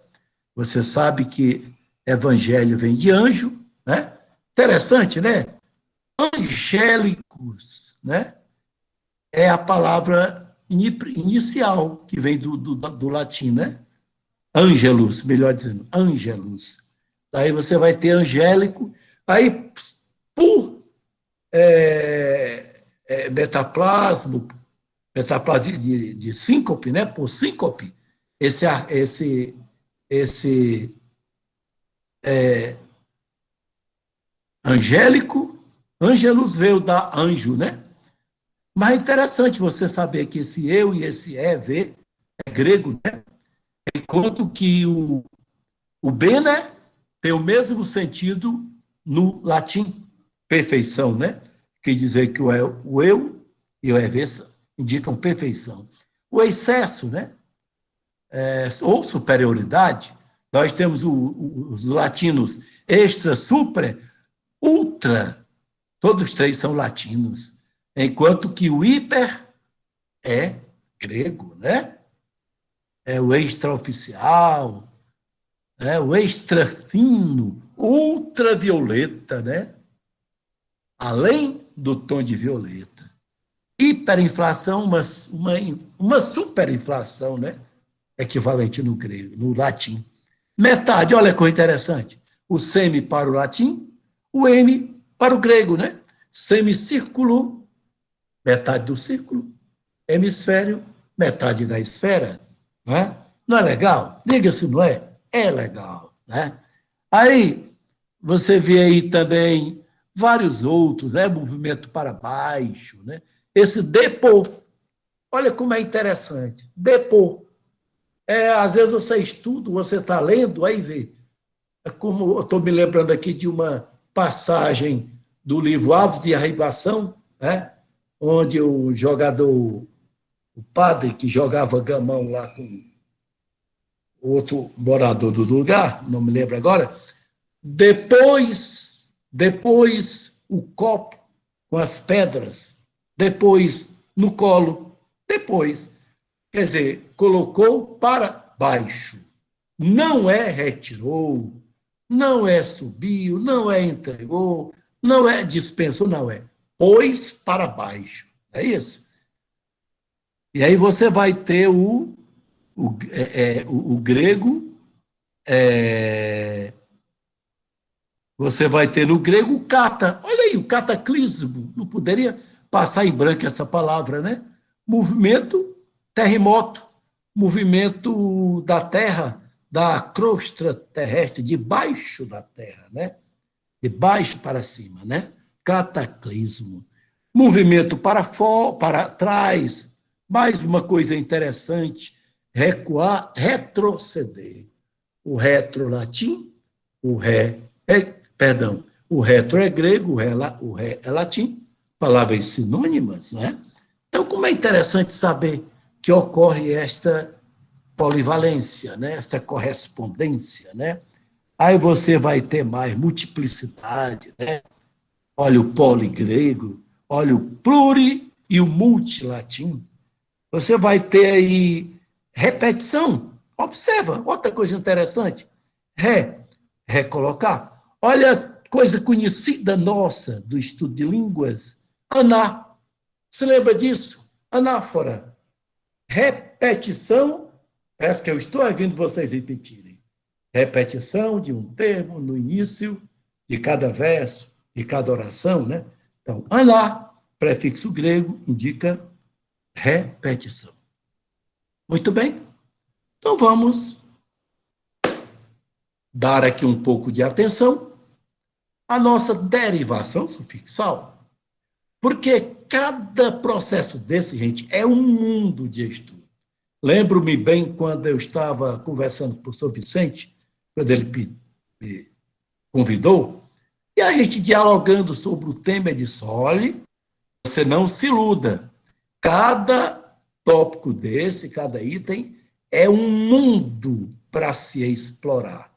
Você sabe que evangelho vem de anjo, né? Interessante, né? Angélicos, né? É a palavra inicial que vem do latim, né? Angelus, melhor dizendo, angelus. Daí você vai ter angélico, aí por metaplasmo de síncope, né? Por síncope, esse angélico, angelus veio da anjo, né? Mas é interessante você saber que esse eu e esse é grego, né? Enquanto que o bene tem o mesmo sentido no latim, perfeição, né? Quer dizer que o eu e o EV indicam perfeição. O excesso, né? Ou superioridade, nós temos os latinos extra, super, ultra, todos três são latinos, enquanto que o hiper é grego, né? É o extraoficial, né? O extrafino, ultravioleta, né? Além do tom de violeta. Hiperinflação, uma superinflação, né? Equivalente no grego, no latim. Metade, olha que coisa interessante. O semi para o latim, o N para o grego, né? Semicírculo, metade do círculo, hemisfério, metade da esfera. Não é legal? Diga se não é. É legal, né? Aí, você vê aí também vários outros, né? Movimento para baixo, né? Esse depô, olha como é interessante. Depô. Às vezes você estuda, você está lendo, aí vê. Como eu estou me lembrando aqui de uma passagem do livro Aves de Arribação, né? Onde o jogador, o padre que jogava gamão lá com outro morador do lugar, não me lembro agora, depois o copo com as pedras, depois no colo, depois. Quer dizer, colocou para baixo. Não é retirou, não é subiu, não é entregou, não é dispensou, não é pôs para baixo. É isso? E aí você vai ter o grego, você vai ter no grego o kata. Olha aí, o cataclismo. Não poderia passar em branco essa palavra, né? Movimento, terremoto, movimento da terra, da crosta terrestre, debaixo da terra, né? De baixo para cima, né? Cataclismo. Movimento para trás. Mais uma coisa interessante, recuar, retroceder. O retro latim, o retro é grego, o ré é latim, palavras sinônimas, né? Então, como é interessante saber que ocorre esta polivalência, né? Esta correspondência, né? Aí você vai ter mais multiplicidade, né? Olha o poligrego, olha o pluri e o multilatim. Você vai ter aí repetição. Observa, outra coisa interessante. Recolocar. Olha, coisa conhecida nossa do estudo de línguas, aná. Se lembra disso? Anáfora. Repetição, parece que eu estou ouvindo vocês repetirem. Repetição de um termo no início de cada verso, de cada oração, né? Então, aná, prefixo grego, indica repetição. Muito bem. Então, vamos dar aqui um pouco de atenção à nossa derivação sufixal, porque cada processo desse, gente, é um mundo de estudo. Lembro-me bem quando eu estava conversando com o professor Vicente, quando ele me convidou, e a gente dialogando sobre o tema, ele disse, olhe, você não se iluda, cada tópico desse, cada item, é um mundo para se explorar.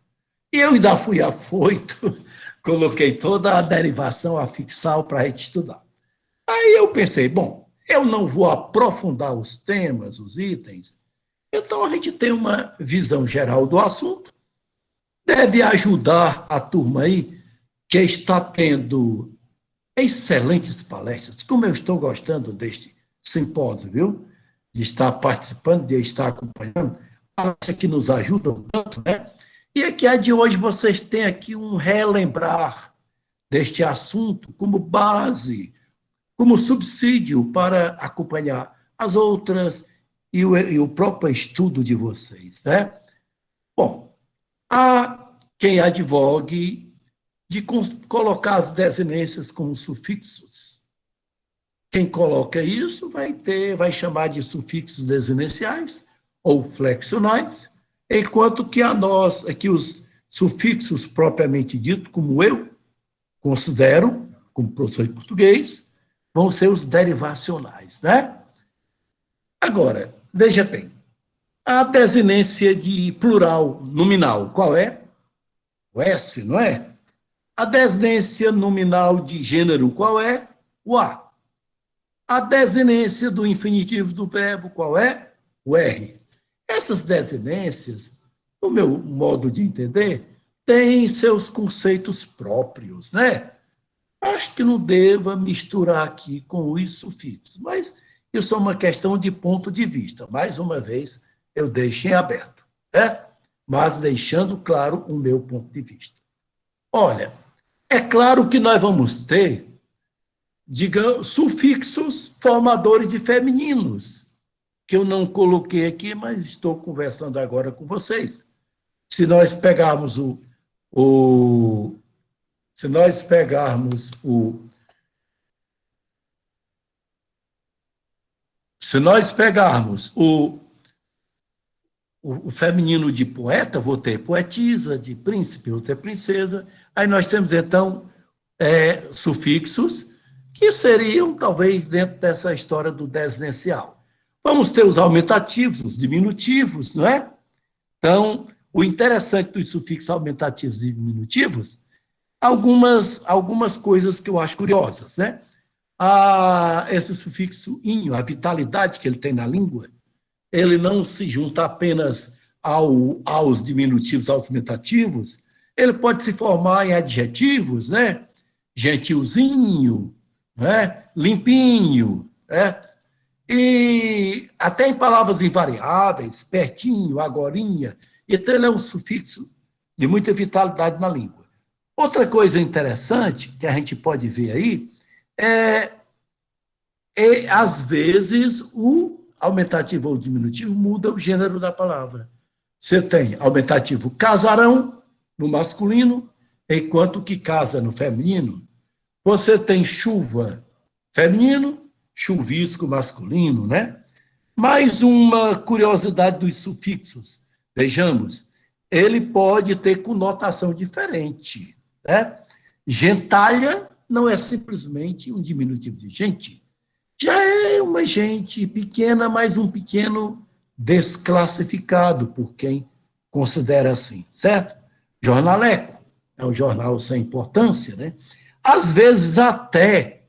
E eu ainda fui afoito, coloquei toda a derivação afixal para a gente estudar. Aí eu pensei, bom, eu não vou aprofundar os temas, os itens, então a gente tem uma visão geral do assunto, deve ajudar a turma aí que está tendo excelentes palestras, como eu estou gostando deste simpósio, viu? De estar participando, de estar acompanhando, palestras que nos ajudam tanto, né? E aqui a de hoje vocês têm aqui um relembrar deste assunto como base, como subsídio para acompanhar as outras e o próprio estudo de vocês, né? Bom, há quem advogue de colocar as desinências como sufixos. Quem coloca isso vai chamar de sufixos desinenciais ou flexionais, enquanto que aqui os sufixos propriamente dito, como eu considero, como professor de português, vão ser os derivacionais, né? Agora, veja bem, a desinência de plural nominal, qual é? O S, não é? A desinência nominal de gênero, qual é? O A. A desinência do infinitivo do verbo, qual é? O R. Essas desinências, no meu modo de entender, têm seus conceitos próprios, né? Acho que não deva misturar aqui com os sufixos, mas isso é uma questão de ponto de vista. Mais uma vez, eu deixo em aberto, né? Mas deixando claro o meu ponto de vista. Olha, é claro que nós vamos ter, digamos, sufixos formadores de femininos, que eu não coloquei aqui, mas estou conversando agora com vocês. Se nós pegarmos o feminino de poeta, vou ter poetisa, de príncipe, vou ter princesa. Aí nós temos, então, sufixos que seriam, talvez, dentro dessa história do desinencial. Vamos ter os aumentativos, os diminutivos, não é? Então, o interessante dos sufixos aumentativos e diminutivos, algumas coisas que eu acho curiosas, né? Esse sufixo inho, a vitalidade que ele tem na língua, ele não se junta apenas aos diminutivos, aos aumentativos, ele pode se formar em adjetivos, né? Gentilzinho, né? Limpinho, né? E até em palavras invariáveis, pertinho, agorinha. Então, ele é um sufixo de muita vitalidade na língua. Outra coisa interessante que a gente pode ver aí às vezes, o aumentativo ou diminutivo muda o gênero da palavra. Você tem aumentativo casarão no masculino, enquanto que casa no feminino. Você tem chuva feminino, chuvisco masculino, né? Mais uma curiosidade dos sufixos. Vejamos, ele pode ter conotação diferente, né? Gentalha não é simplesmente um diminutivo de gente. Já é uma gente pequena, mas um pequeno desclassificado por quem considera assim, certo? Jornaleco é um jornal sem importância, né? Às vezes até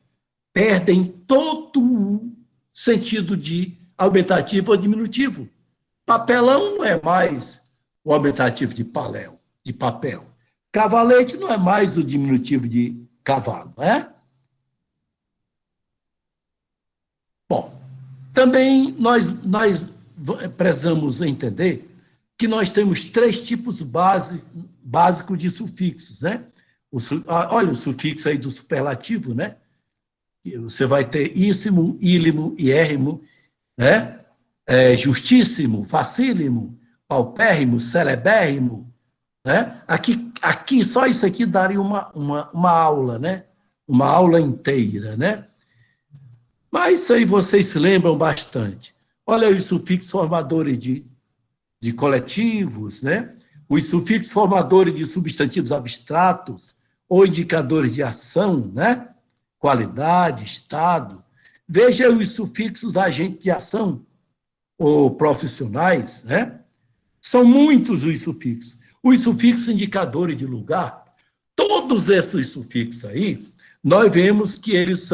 perdem todo o sentido de aumentativo ou diminutivo. Papelão não é mais o aumentativo de papel. Cavalete não é mais o diminutivo de cavalo, não é? Bom, também nós precisamos entender que nós temos 3 tipos básicos de sufixos, né? Olha o sufixo aí do superlativo, né? Você vai ter íssimo, ílimo, iérrimo, né? Justíssimo, facílimo, paupérrimo, celebérrimo, né? Aqui só isso aqui daria uma aula, né? Uma aula inteira, né? Mas isso aí vocês se lembram bastante. Olha os sufixos formadores de coletivos, né? Os sufixos formadores de substantivos abstratos ou indicadores de ação, né? Qualidade, estado. Veja os sufixos agentes de ação ou profissionais, né? São muitos os sufixos. Os sufixos indicadores de lugar, todos esses sufixos aí, nós vemos que eles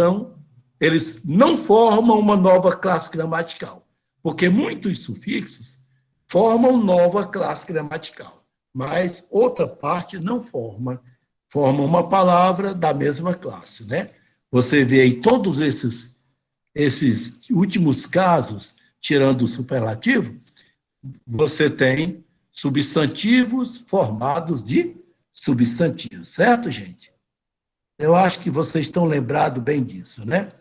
não formam uma nova classe gramatical, porque muitos sufixos formam nova classe gramatical, mas outra parte não forma uma palavra da mesma classe, né? Você vê aí todos esses últimos casos, tirando o superlativo, você tem substantivos formados de substantivos, certo, gente? Eu acho que vocês estão lembrados bem disso, né?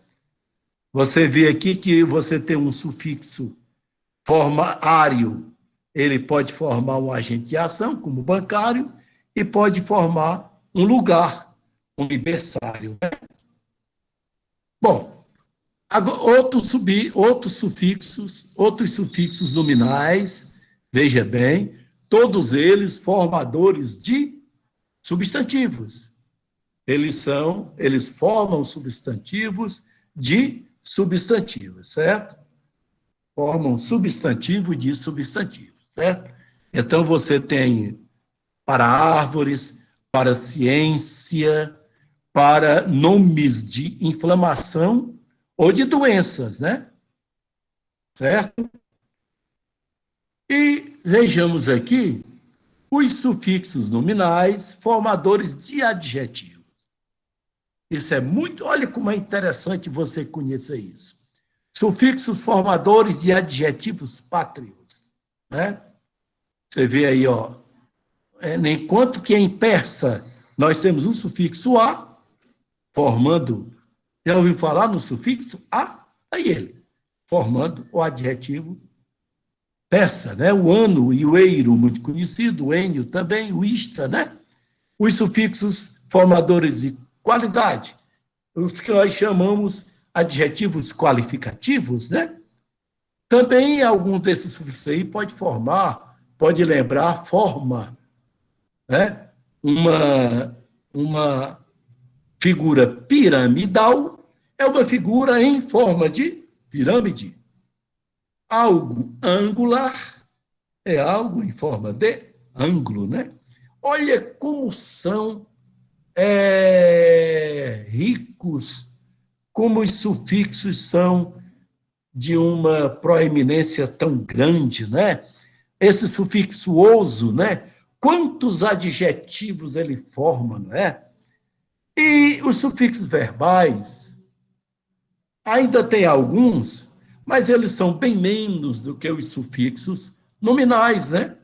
Você vê aqui que você tem um sufixo formário, ele pode formar um agente de ação, como bancário, e pode formar um lugar, um berçário. Bom, agora, outros sufixos nominais, veja bem, todos eles formadores de substantivos. Eles formam substantivos de substantivos, certo? Formam substantivo de substantivo, certo? Então, você tem para árvores, para ciência, para nomes de inflamação ou de doenças, né? Certo? E vejamos aqui os sufixos nominais formadores de adjetivos. Isso é muito... Olha como é interessante você conhecer isso. Sufixos formadores de adjetivos pátrios, né? Você vê aí, ó. Enquanto que em persa nós temos um sufixo a, formando... Já ouviu falar no sufixo a? Aí ele, formando o adjetivo persa, né? O ano e o eiro, muito conhecido, o ênio também, o ista, né? Os sufixos formadores de qualidade, os que nós chamamos adjetivos qualificativos, né? Também algum desses sufixos aí pode lembrar forma, né? Uma figura piramidal é uma figura em forma de pirâmide. Algo angular é algo em forma de ângulo, né? Olha como são ricos, como os sufixos são de uma proeminência tão grande, né? Esse sufixo oso, né? Quantos adjetivos ele forma, não é? E os sufixos verbais, ainda tem alguns, mas eles são bem menos do que os sufixos nominais, né?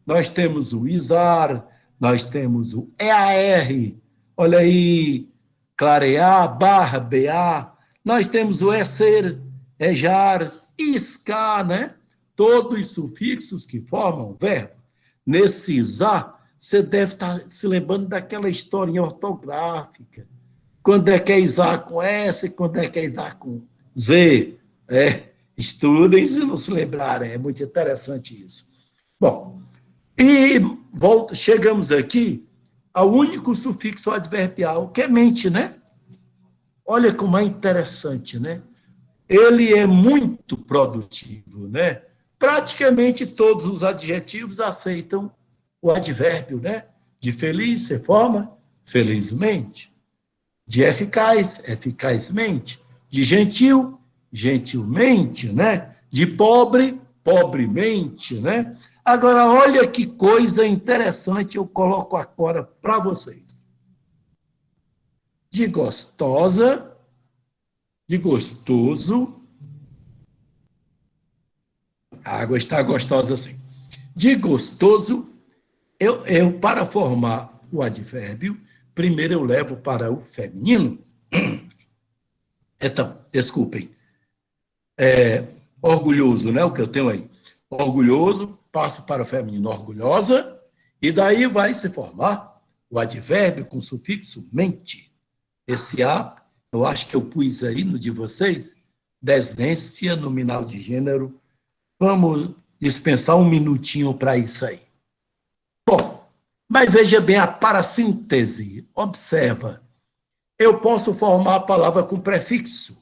Nós temos o isar, nós temos o EAR, olha aí, clarear, barbear, nós temos o ESER, EJAR, ISCAR, né? Todos os sufixos que formam o verbo. Nesse isar, você deve estar se lembrando daquela historinha ortográfica. Quando é que é isar com S, quando é que é isar com Z. Estudem se não se lembrarem, é muito interessante isso. Bom, e chegamos aqui ao único sufixo adverbial, que é mente, né? Olha como é interessante, né? Ele é muito produtivo, né? Praticamente todos os adjetivos aceitam o advérbio, né? De feliz, você forma felizmente. De eficaz, eficazmente. De gentil, gentilmente, né? De pobre, pobremente, né? Agora, olha que coisa interessante eu coloco agora para vocês. De gostosa, de gostoso. A água está gostosa assim. De gostoso, eu para formar o advérbio, primeiro eu levo para o feminino. Então, desculpem. Orgulhoso, né? O que eu tenho aí. Orgulhoso, passo para o feminino orgulhosa, e daí vai se formar o advérbio com sufixo mente. Esse A, eu acho que eu pus aí no de vocês, desdência nominal de gênero. Vamos dispensar um minutinho para isso aí. Bom, mas veja bem a parassíntese. Observa. Eu posso formar a palavra com prefixo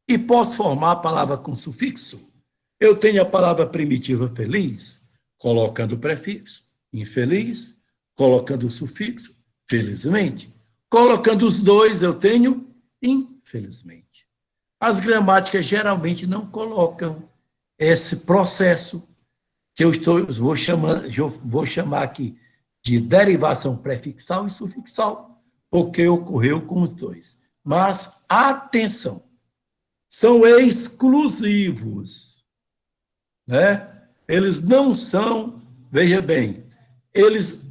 e posso formar a palavra com sufixo. Eu tenho a palavra primitiva feliz, colocando o prefixo, infeliz, colocando o sufixo, felizmente. Colocando os dois, eu tenho infelizmente. As gramáticas geralmente não colocam esse processo que vou chamar aqui de derivação prefixal e sufixal, porque ocorreu com os dois. Mas, atenção, são exclusivos, né? Eles não são, veja bem, eles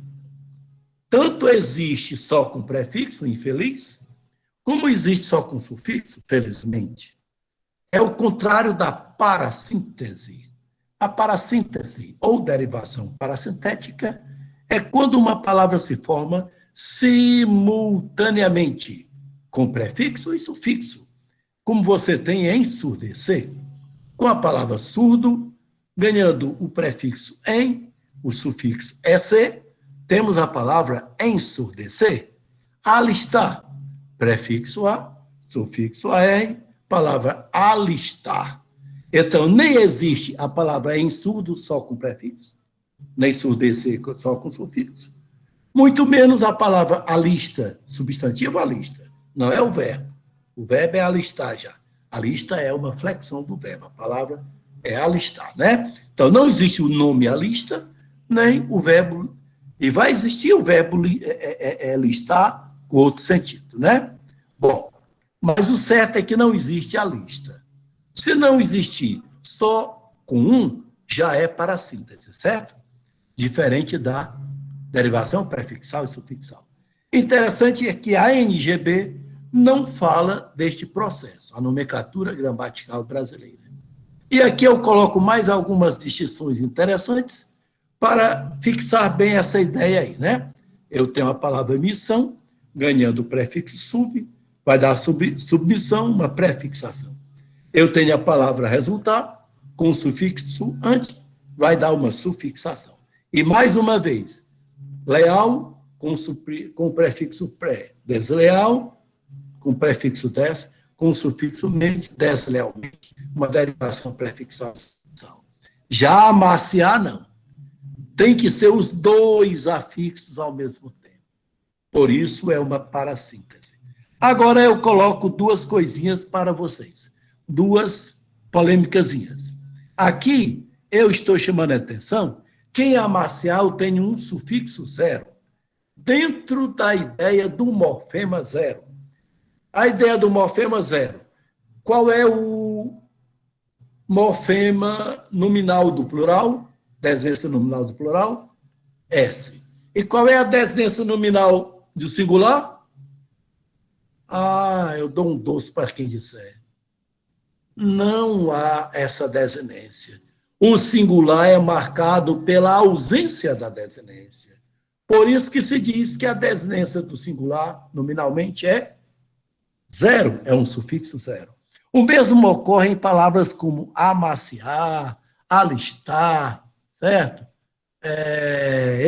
tanto existe só com prefixo, infeliz, como existe só com sufixo, felizmente. É o contrário da parassíntese. A parassíntese, ou derivação parassintética, é quando uma palavra se forma simultaneamente com prefixo e sufixo, como você tem em ensurdecer, com a palavra surdo, ganhando o prefixo em, o sufixo ec, temos a palavra ensurdecer. Alistar, prefixo a, sufixo ar, palavra alistar. Então, nem existe a palavra em surdo só com prefixo, nem surdecer só com sufixo. Muito menos a palavra alista, substantivo alista. Não é o verbo. O verbo é alistar já. Alista é uma flexão do verbo. A palavra é alistar, né? Então, não existe o nome alista, nem o verbo. E vai existir o verbo listar com outro sentido, né? Bom, mas o certo é que não existe a lista. Se não existir só com um, já é parassíntese, certo? Diferente da derivação prefixal e sufixal. Interessante é que a NGB não fala deste processo, a nomenclatura gramatical brasileira. E aqui eu coloco mais algumas distinções interessantes para fixar bem essa ideia aí, né? Eu tenho a palavra missão, ganhando o prefixo sub, vai dar submissão, uma prefixação. Eu tenho a palavra resultar, com o sufixo ante, vai dar uma sufixação. E mais uma vez, leal, com o prefixo pré, desleal, com o prefixo des, com o sufixo mente, deslealmente, uma derivação prefixal. Já amaciar, não. Tem que ser os dois afixos ao mesmo tempo. Por isso é uma parassíntese. Agora eu coloco duas coisinhas para vocês. Duas polêmicazinhas. Aqui eu estou chamando a atenção que em amacial tem um sufixo zero, dentro da ideia do morfema zero. A ideia do morfema zero. Qual é o morfema nominal do plural? Desdência nominal do plural? S. E qual é a desdência nominal do singular? Eu dou um doce para quem disser. Não há essa desinência. O singular é marcado pela ausência da desinência. Por isso que se diz que a desinência do singular, nominalmente, é zero, é um sufixo zero. O mesmo ocorre em palavras como amaciar, alistar, certo?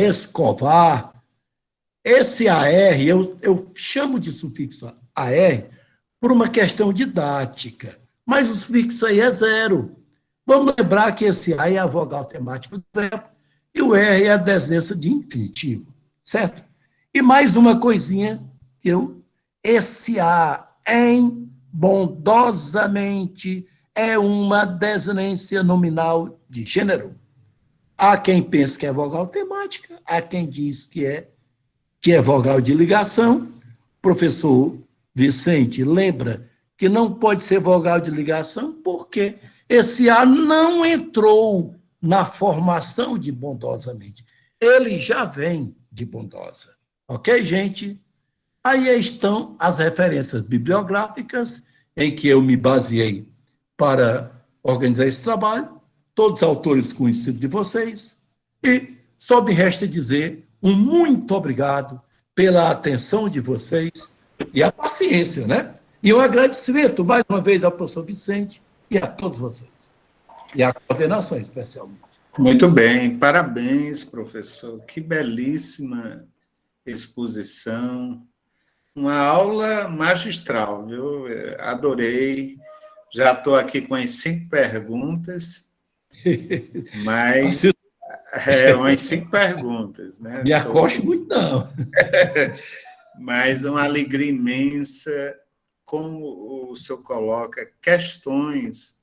Escovar. Esse AR, eu chamo de sufixo AR, por uma questão didática. Mas o sufixo aí é zero. Vamos lembrar que esse A é a vogal temática do verbo e o R é a desinência de infinitivo, certo? E mais uma coisinha que esse A em bondosamente é uma desinência nominal de gênero. Há quem pense que é vogal temática, há quem diz que é vogal de ligação. O professor Vicente lembra que não pode ser vogal de ligação porque esse A não entrou na formação de bondosamente. Ele já vem de bondosa. Ok, gente? Aí estão as referências bibliográficas em que eu me baseei para organizar esse trabalho, todos os autores conhecidos de vocês, e só me resta dizer um muito obrigado pela atenção de vocês e a paciência, né? E um agradecimento, mais uma vez, ao professor Vicente e a todos vocês. E à coordenação, especialmente. Muito bem, parabéns, professor. Que belíssima exposição. Uma aula magistral, viu? Adorei. Já estou aqui com as 5 perguntas, mas umas 5 perguntas, né? Me acoste muito, não. Mas uma alegria imensa, como o senhor coloca, questões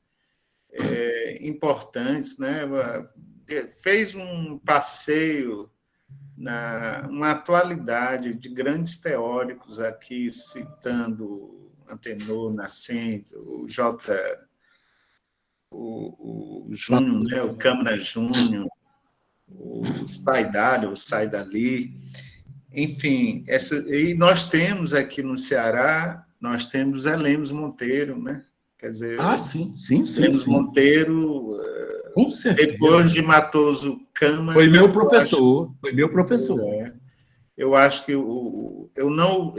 importantes, né? Fez um passeio uma atualidade de grandes teóricos aqui, citando Antenor, Nascente, o Júnior, né? O Câmara Júnior, o Saidali, o Saidali. Enfim, e nós temos aqui no Ceará, nós temos Zé Lemos Monteiro, né? Quer dizer, sim. Lemos Monteiro, com certeza. depois de Matoso Câmara. Foi meu professor. Eu acho que eu não,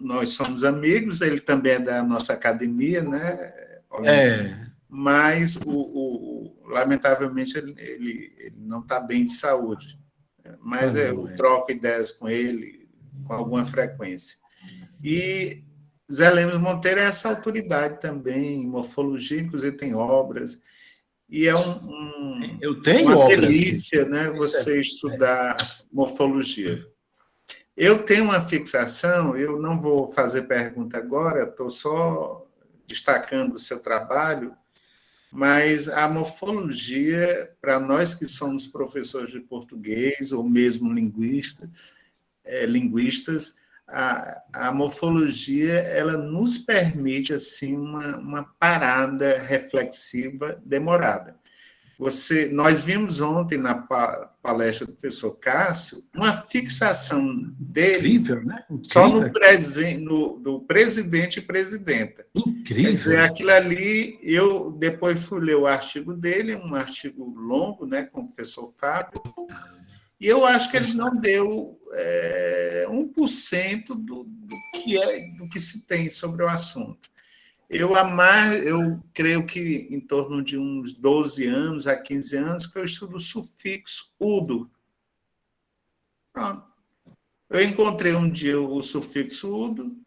nós somos amigos, ele também é da nossa academia, né? Mas lamentavelmente ele não está bem de saúde. Mas eu troco ideias com ele com alguma frequência. E Zé Lemos Monteiro é essa autoridade também em morfologia, inclusive tem obras. E é uma delícia, né, você estudar morfologia. Eu tenho uma fixação, eu não vou fazer pergunta agora, estou só destacando o seu trabalho, mas a morfologia, para nós que somos professores de português, ou mesmo linguistas, a morfologia ela nos permite assim uma parada reflexiva demorada. Nós vimos ontem na palestra do professor Cássio uma fixação dele incrível, né? Só do presidente e presidenta. Incrível. Quer dizer, aquilo ali, eu depois fui ler o artigo dele, um artigo longo, né, com o professor Fábio, e eu acho que ele não deu 1% do que se tem sobre o assunto. Eu creio que em torno de uns 12 anos a 15 anos que eu estudo o sufixo udo. Pronto. Eu encontrei um dia o sufixo udo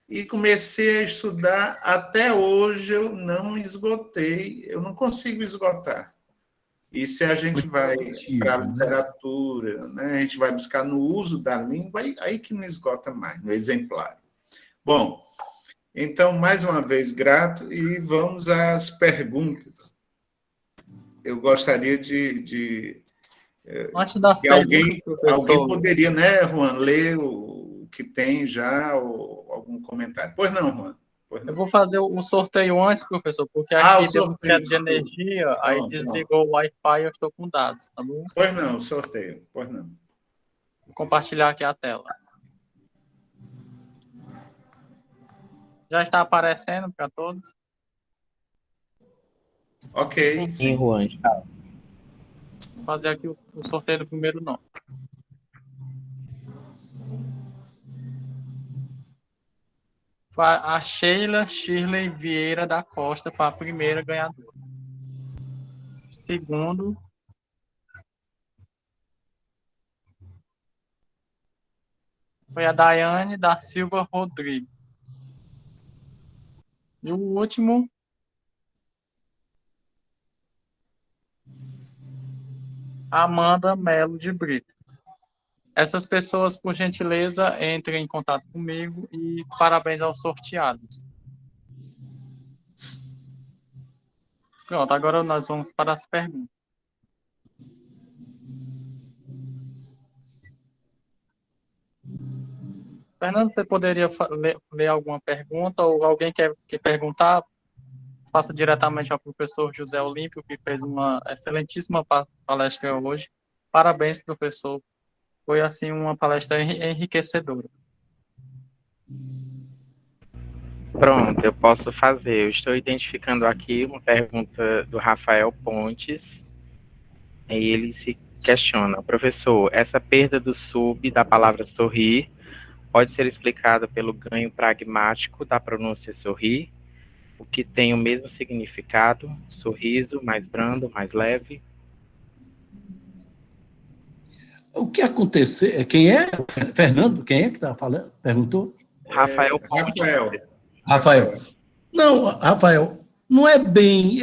e comecei a estudar. Até hoje eu não esgotei, eu não consigo esgotar. E se a gente vai para a literatura, né, a gente vai buscar no uso da língua, aí que não esgota mais, no exemplar. Bom, então, mais uma vez, grato, e vamos às perguntas. Eu gostaria Antes das que perguntas, alguém poderia, né, Juan, ler o que tem já, ou algum comentário. Pois não, Juan. Eu vou fazer o sorteio antes, professor, porque aqui deu um queda de energia, aí desligou o Wi-Fi e eu estou com dados, tá bom? Pois não, sorteio, pois não. Vou compartilhar aqui a tela. Já está aparecendo para todos? Ok. Sim, Juan. Vou fazer aqui o sorteio do primeiro nome. A Sheila Shirley Vieira da Costa foi a primeira ganhadora. Segundo, foi a Daiane da Silva Rodrigues. E o último, Amanda Melo de Brito. Essas pessoas, por gentileza, entrem em contato comigo e parabéns aos sorteados. Pronto, agora nós vamos para as perguntas. Fernando, você poderia ler alguma pergunta ou alguém quer perguntar? Faça diretamente ao professor José Olímpio, que fez uma excelentíssima palestra hoje. Parabéns, professor. Foi, assim, uma palestra enriquecedora. Pronto, eu posso fazer. Eu estou identificando aqui uma pergunta do Rafael Pontes. E ele se questiona: professor, essa perda do sub da palavra sorrir pode ser explicada pelo ganho pragmático da pronúncia sorrir, o que tem o mesmo significado, sorriso, mais brando, mais leve? O que aconteceu? Quem é? Fernando? Quem é que está falando? Perguntou? Rafael. Rafael. Não, Rafael, não é bem.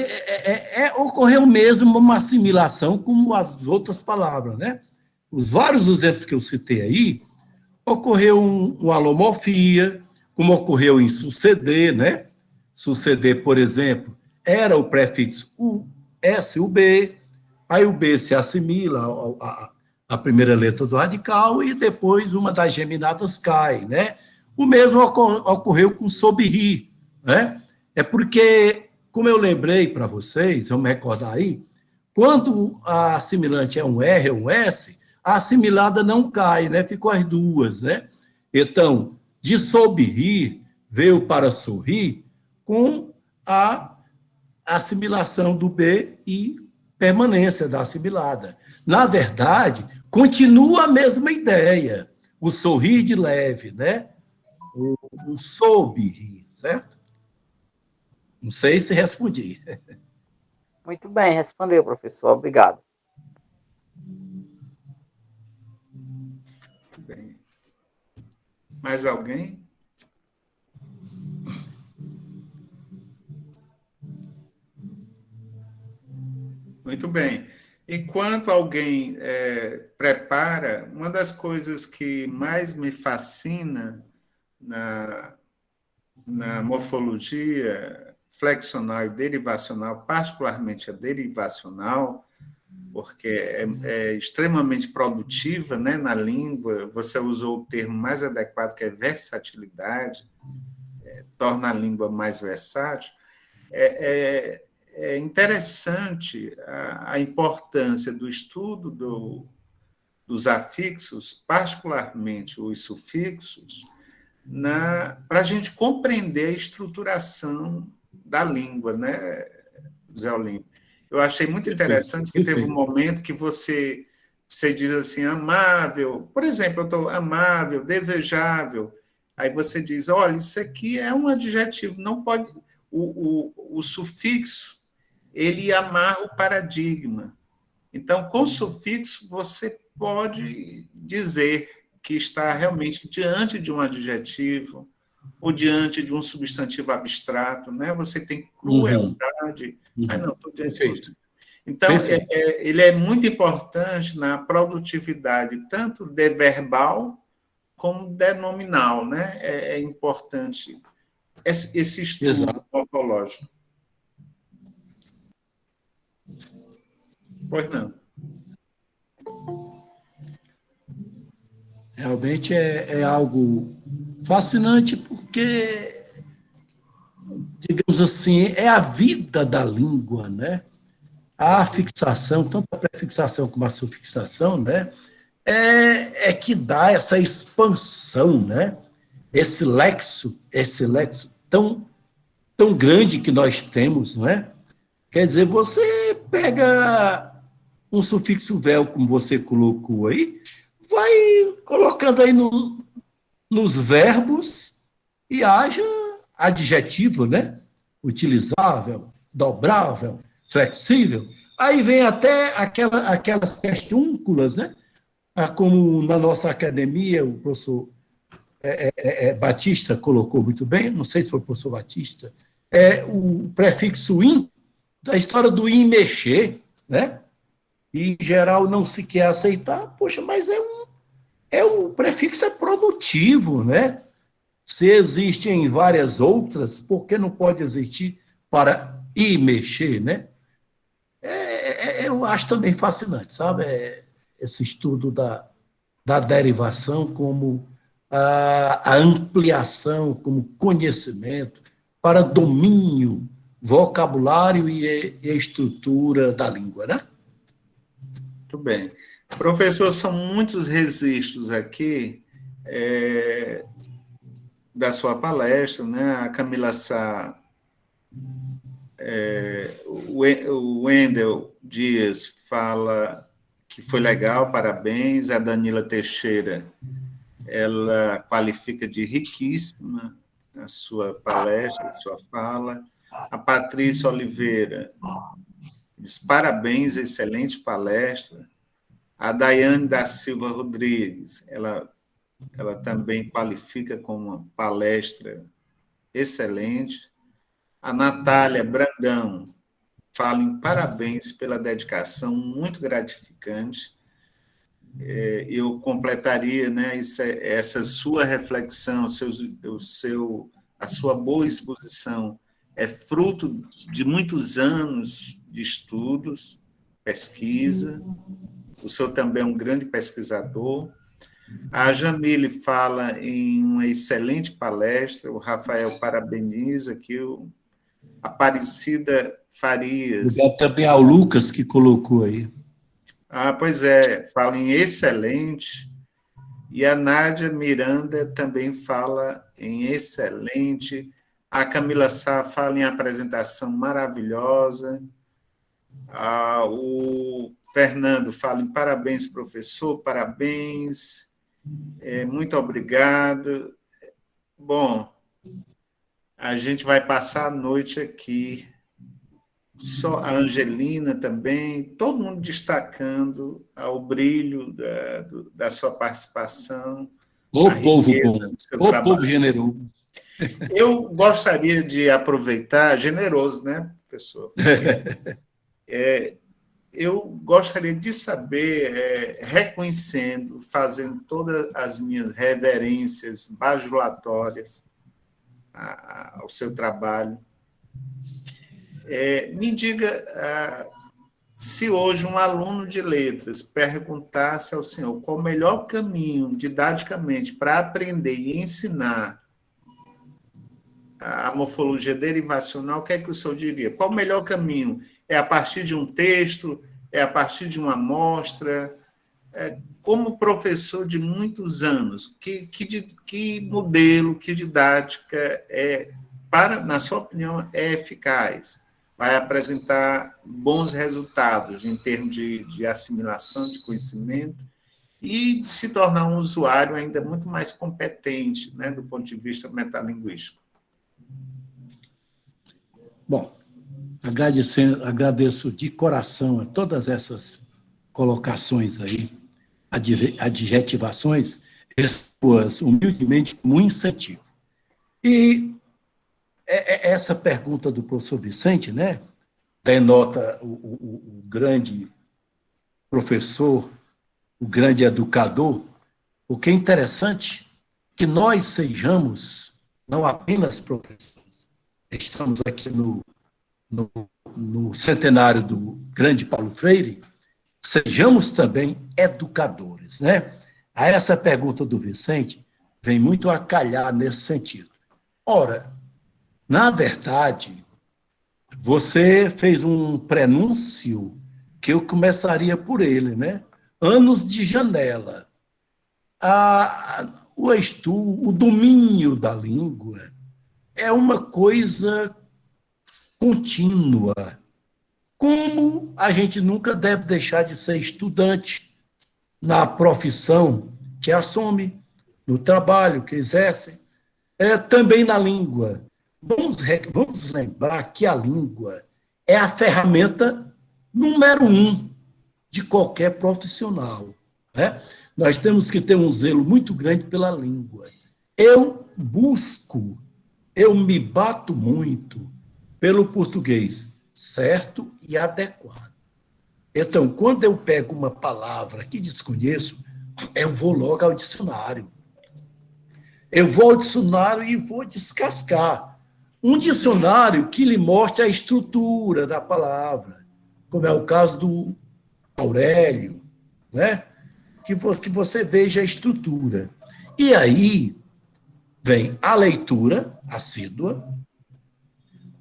Ocorreu mesmo uma assimilação como as outras palavras, né? Os vários exemplos que eu citei aí, ocorreu uma alomorfia, como ocorreu em suceder, né? Suceder, por exemplo, era o prefixo U, S, o B, aí o B se assimila à primeira letra do radical e depois uma das geminadas cai, né? O mesmo ocorreu com sobrir, né? É porque, como eu lembrei para vocês, vamos recordar aí, quando a assimilante é um R ou um S, a assimilada não cai, né? Ficou as duas, né? Então, de sorrir veio para sorrir com a assimilação do B e permanência da assimilada. Na verdade, continua a mesma ideia, o sorrir de leve, né? O soube, certo? Não sei se respondi. Muito bem, respondeu, professor. Obrigado. Bem. Mais alguém? Muito bem. Enquanto alguém prepara, uma das coisas que mais me fascina na morfologia flexional e derivacional, particularmente a derivacional, porque é extremamente produtiva, né, na língua. Você usou o termo mais adequado, que é versatilidade, torna a língua mais versátil. É interessante a importância do estudo dos afixos, particularmente os sufixos, para a gente compreender a estruturação da língua, né, Zé Olímpio? Eu achei muito interessante que teve um momento que você diz assim, amável, por exemplo, eu estou amável, desejável, aí você diz, olha, isso aqui é um adjetivo, não pode... O sufixo, ele amarra o paradigma. Então, com o sufixo, você pode dizer que está realmente diante de um adjetivo ou diante de um substantivo abstrato, né? Você tem crueldade. Não, estou diante. Então, ele é muito importante na produtividade, tanto de verbal como de nominal, né? É importante esse estudo morfológico. Pois não. Realmente é algo fascinante porque, digamos assim, é a vida da língua, né? A fixação, tanto a prefixação como a sufixação, né? É que dá essa expansão, né? Esse lexo tão grande que nós temos, não é? Quer dizer, você pega um sufixo véu, como você colocou aí, vai colocando aí nos verbos e haja adjetivo, né? Utilizável, dobrável, flexível. Aí vem até aquelas questúnculas, né? Como na nossa academia o professor Batista colocou muito bem, não sei se foi o professor Batista, o prefixo in, da história do in mexer, né? E, em geral, não se quer aceitar. Poxa, mas o prefixo é produtivo, né? Se existem várias outras, por que não pode existir para ir mexer, né? Eu acho também fascinante, sabe? Esse estudo da derivação como a ampliação, como conhecimento para domínio, vocabulário e estrutura da língua, né? Muito bem. Professor, são muitos registros aqui da sua palestra, né? A Camila Sá, o Wendel Dias fala que foi legal, parabéns. A Danila Teixeira, ela qualifica de riquíssima a sua palestra, a sua fala. A Patrícia Oliveira diz parabéns, excelente palestra. A Daiane da Silva Rodrigues, ela também qualifica como uma palestra excelente. A Natália Brandão fala em parabéns pela dedicação, muito gratificante. Eu completaria, né, essa sua reflexão, a sua boa exposição é fruto de muitos anos de estudos, pesquisa. O senhor também é um grande pesquisador. A Jamile fala em uma excelente palestra, o Rafael parabeniza aqui, a Aparecida Farias. Obrigado também ao Lucas, que colocou aí. Pois é, fala em excelente. E a Nádia Miranda também fala em excelente. A Camila Sá fala em apresentação maravilhosa. O Fernando fala em parabéns, professor, parabéns. Muito obrigado. Bom, a gente vai passar a noite aqui. Só a Angelina também, todo mundo destacando o brilho da sua participação. O povo bom, o povo generoso. Eu gostaria de aproveitar, generoso, né, professor? Eu gostaria de saber, reconhecendo, fazendo todas as minhas reverências bajulatórias ao seu trabalho, me diga se hoje um aluno de letras perguntasse ao senhor qual o melhor caminho, didaticamente, para aprender e ensinar a morfologia derivacional, o que é que o senhor diria? Qual o melhor caminho? É a partir de um texto? É a partir de uma amostra? Como professor de muitos anos, que modelo, que didática na sua opinião, é eficaz? Vai apresentar bons resultados em termos de assimilação de conhecimento e de se tornar um usuário ainda muito mais competente, né, do ponto de vista metalinguístico. Bom, agradeço de coração a todas essas colocações aí, adjetivações, expôs humildemente como incentivo. E essa pergunta do professor Vicente, né, denota o grande professor, o grande educador. O que é interessante é que nós sejamos não apenas professores, estamos aqui no centenário do grande Paulo Freire, sejamos também educadores, né? A essa pergunta do Vicente vem muito a calhar nesse sentido. Ora, na verdade, você fez um prenúncio que eu começaria por ele, né? Anos de janela. O domínio da língua é uma coisa contínua. Como a gente nunca deve deixar de ser estudante na profissão que assume, no trabalho que exerce, também na língua. Vamos lembrar que a língua é a ferramenta número 1 de qualquer profissional, né? Nós temos que ter um zelo muito grande pela língua. Eu me bato muito pelo português certo e adequado. Então, quando eu pego uma palavra que desconheço, eu vou logo ao dicionário. Eu vou ao dicionário e vou descascar. Um dicionário que lhe mostre a estrutura da palavra, como é o caso do Aurélio, né? Que você veja a estrutura. E aí vem a leitura assídua,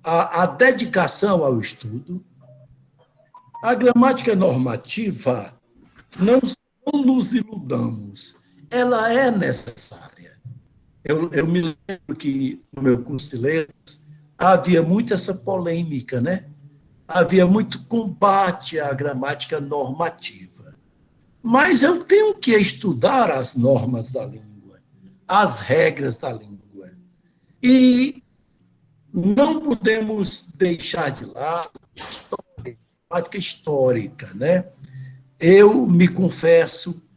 a dedicação ao estudo, a gramática normativa, não nos iludamos, ela é necessária. Eu me lembro que no meu curso de letras havia muito essa polêmica, né? Havia muito combate à gramática normativa. Mas eu tenho que estudar as normas da língua, as regras da língua. E não podemos deixar de lado a gramática histórica, né? Eu me confesso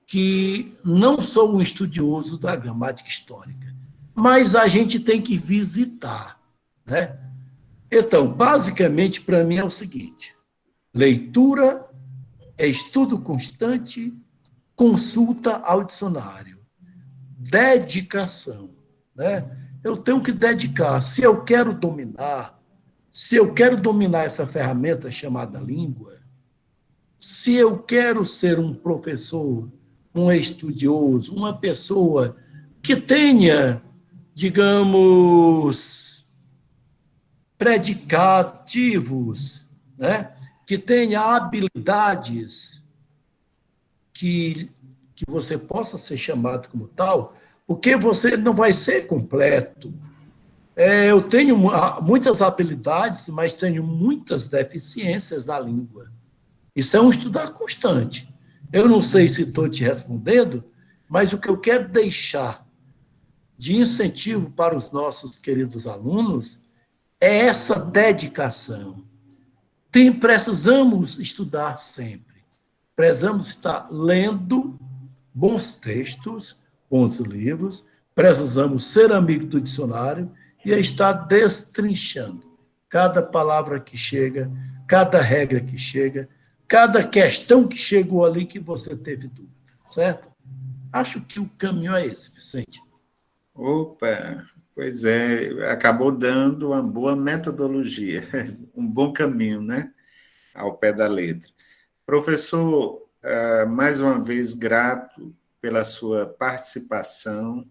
que não sou um estudioso da gramática histórica, mas a gente tem que visitar, né? Então, basicamente, para mim é o seguinte: leitura é estudo constante, consulta ao dicionário, dedicação, né? Eu tenho que dedicar. Se eu quero dominar essa ferramenta chamada língua, se eu quero ser um professor, um estudioso, uma pessoa que tenha, digamos, predicativos, né? Que tenha habilidades que você possa ser chamado como tal, porque você não vai ser completo. Eu tenho muitas habilidades, mas tenho muitas deficiências na língua. Isso é um estudar constante. Eu não sei se estou te respondendo, mas o que eu quero deixar de incentivo para os nossos queridos alunos é essa dedicação. Precisamos estudar sempre. Precisamos estar lendo bons textos, bons livros, precisamos ser amigo do dicionário e estar destrinchando cada palavra que chega, cada regra que chega, cada questão que chegou ali que você teve dúvida, certo? Acho que o caminho é esse, Vicente. Opa, pois é, acabou dando uma boa metodologia, um bom caminho, né? Ao pé da letra. Professor, mais uma vez grato pela sua participação.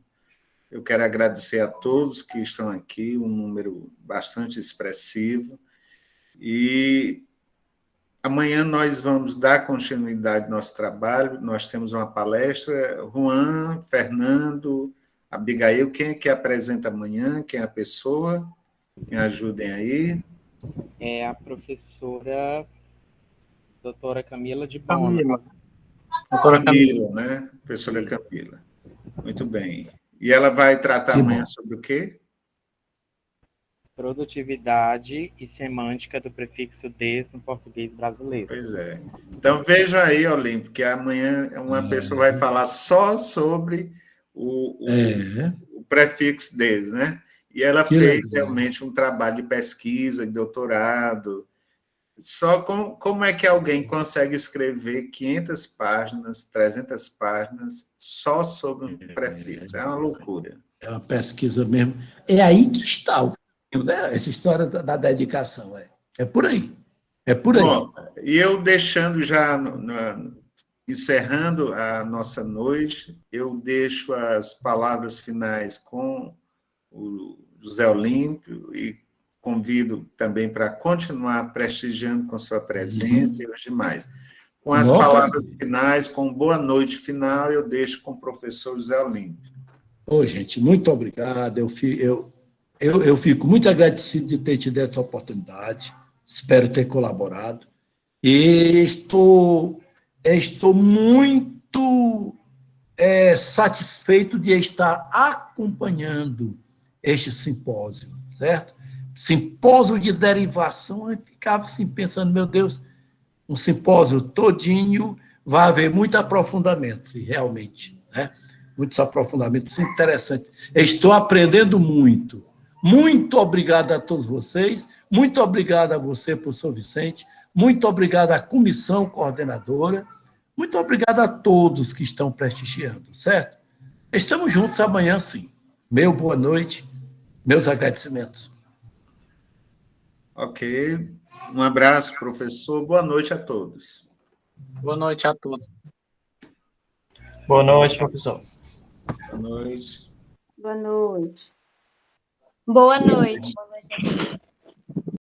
Eu quero agradecer a todos que estão aqui, um número bastante expressivo. E amanhã nós vamos dar continuidade ao nosso trabalho. Nós temos uma palestra. Juan, Fernando, Abigail, quem é que apresenta amanhã? Quem é a pessoa? Me ajudem aí. É a professora doutora Camila de Bona. Doutora Camila, né? Professora Camila. Muito bem. E ela vai tratar amanhã sobre o quê? Produtividade e semântica do prefixo des no português brasileiro. Pois é. Então, veja aí, Olímpio, que amanhã uma pessoa vai falar só sobre o prefixo des, né? E ela fez realmente um trabalho de pesquisa, de doutorado. Só como é que alguém consegue escrever 500 páginas, 300 páginas, só sobre um prefixo? É uma loucura. É uma pesquisa mesmo. É aí que está o caminho, né? Essa história da dedicação. É por aí. É por aí. Bom, e eu deixando já, encerrando a nossa noite, eu deixo as palavras finais com o José Olímpio e convido também para continuar prestigiando com sua presença e os demais. Com as palavras finais, com boa noite final, eu deixo com o professor José Olímpio. Gente, muito obrigado. Eu fico muito agradecido de ter tido essa oportunidade. Espero ter colaborado. E estou muito satisfeito de estar acompanhando este simpósio, certo? Simpósio de derivação, eu ficava assim pensando, meu Deus, um simpósio todinho, vai haver muito aprofundamento, sim, realmente, né? Muitos aprofundamentos interessantes. Estou aprendendo muito. Muito obrigado a todos vocês. Muito obrigado a você, professor Vicente. Muito obrigado à comissão coordenadora. Muito obrigado a todos que estão prestigiando, certo? Estamos juntos amanhã, sim. Meu boa noite, meus agradecimentos. Ok. Um abraço, professor. Boa noite a todos. Boa noite a todos. Boa noite, professor. Boa noite. Boa noite. Boa noite.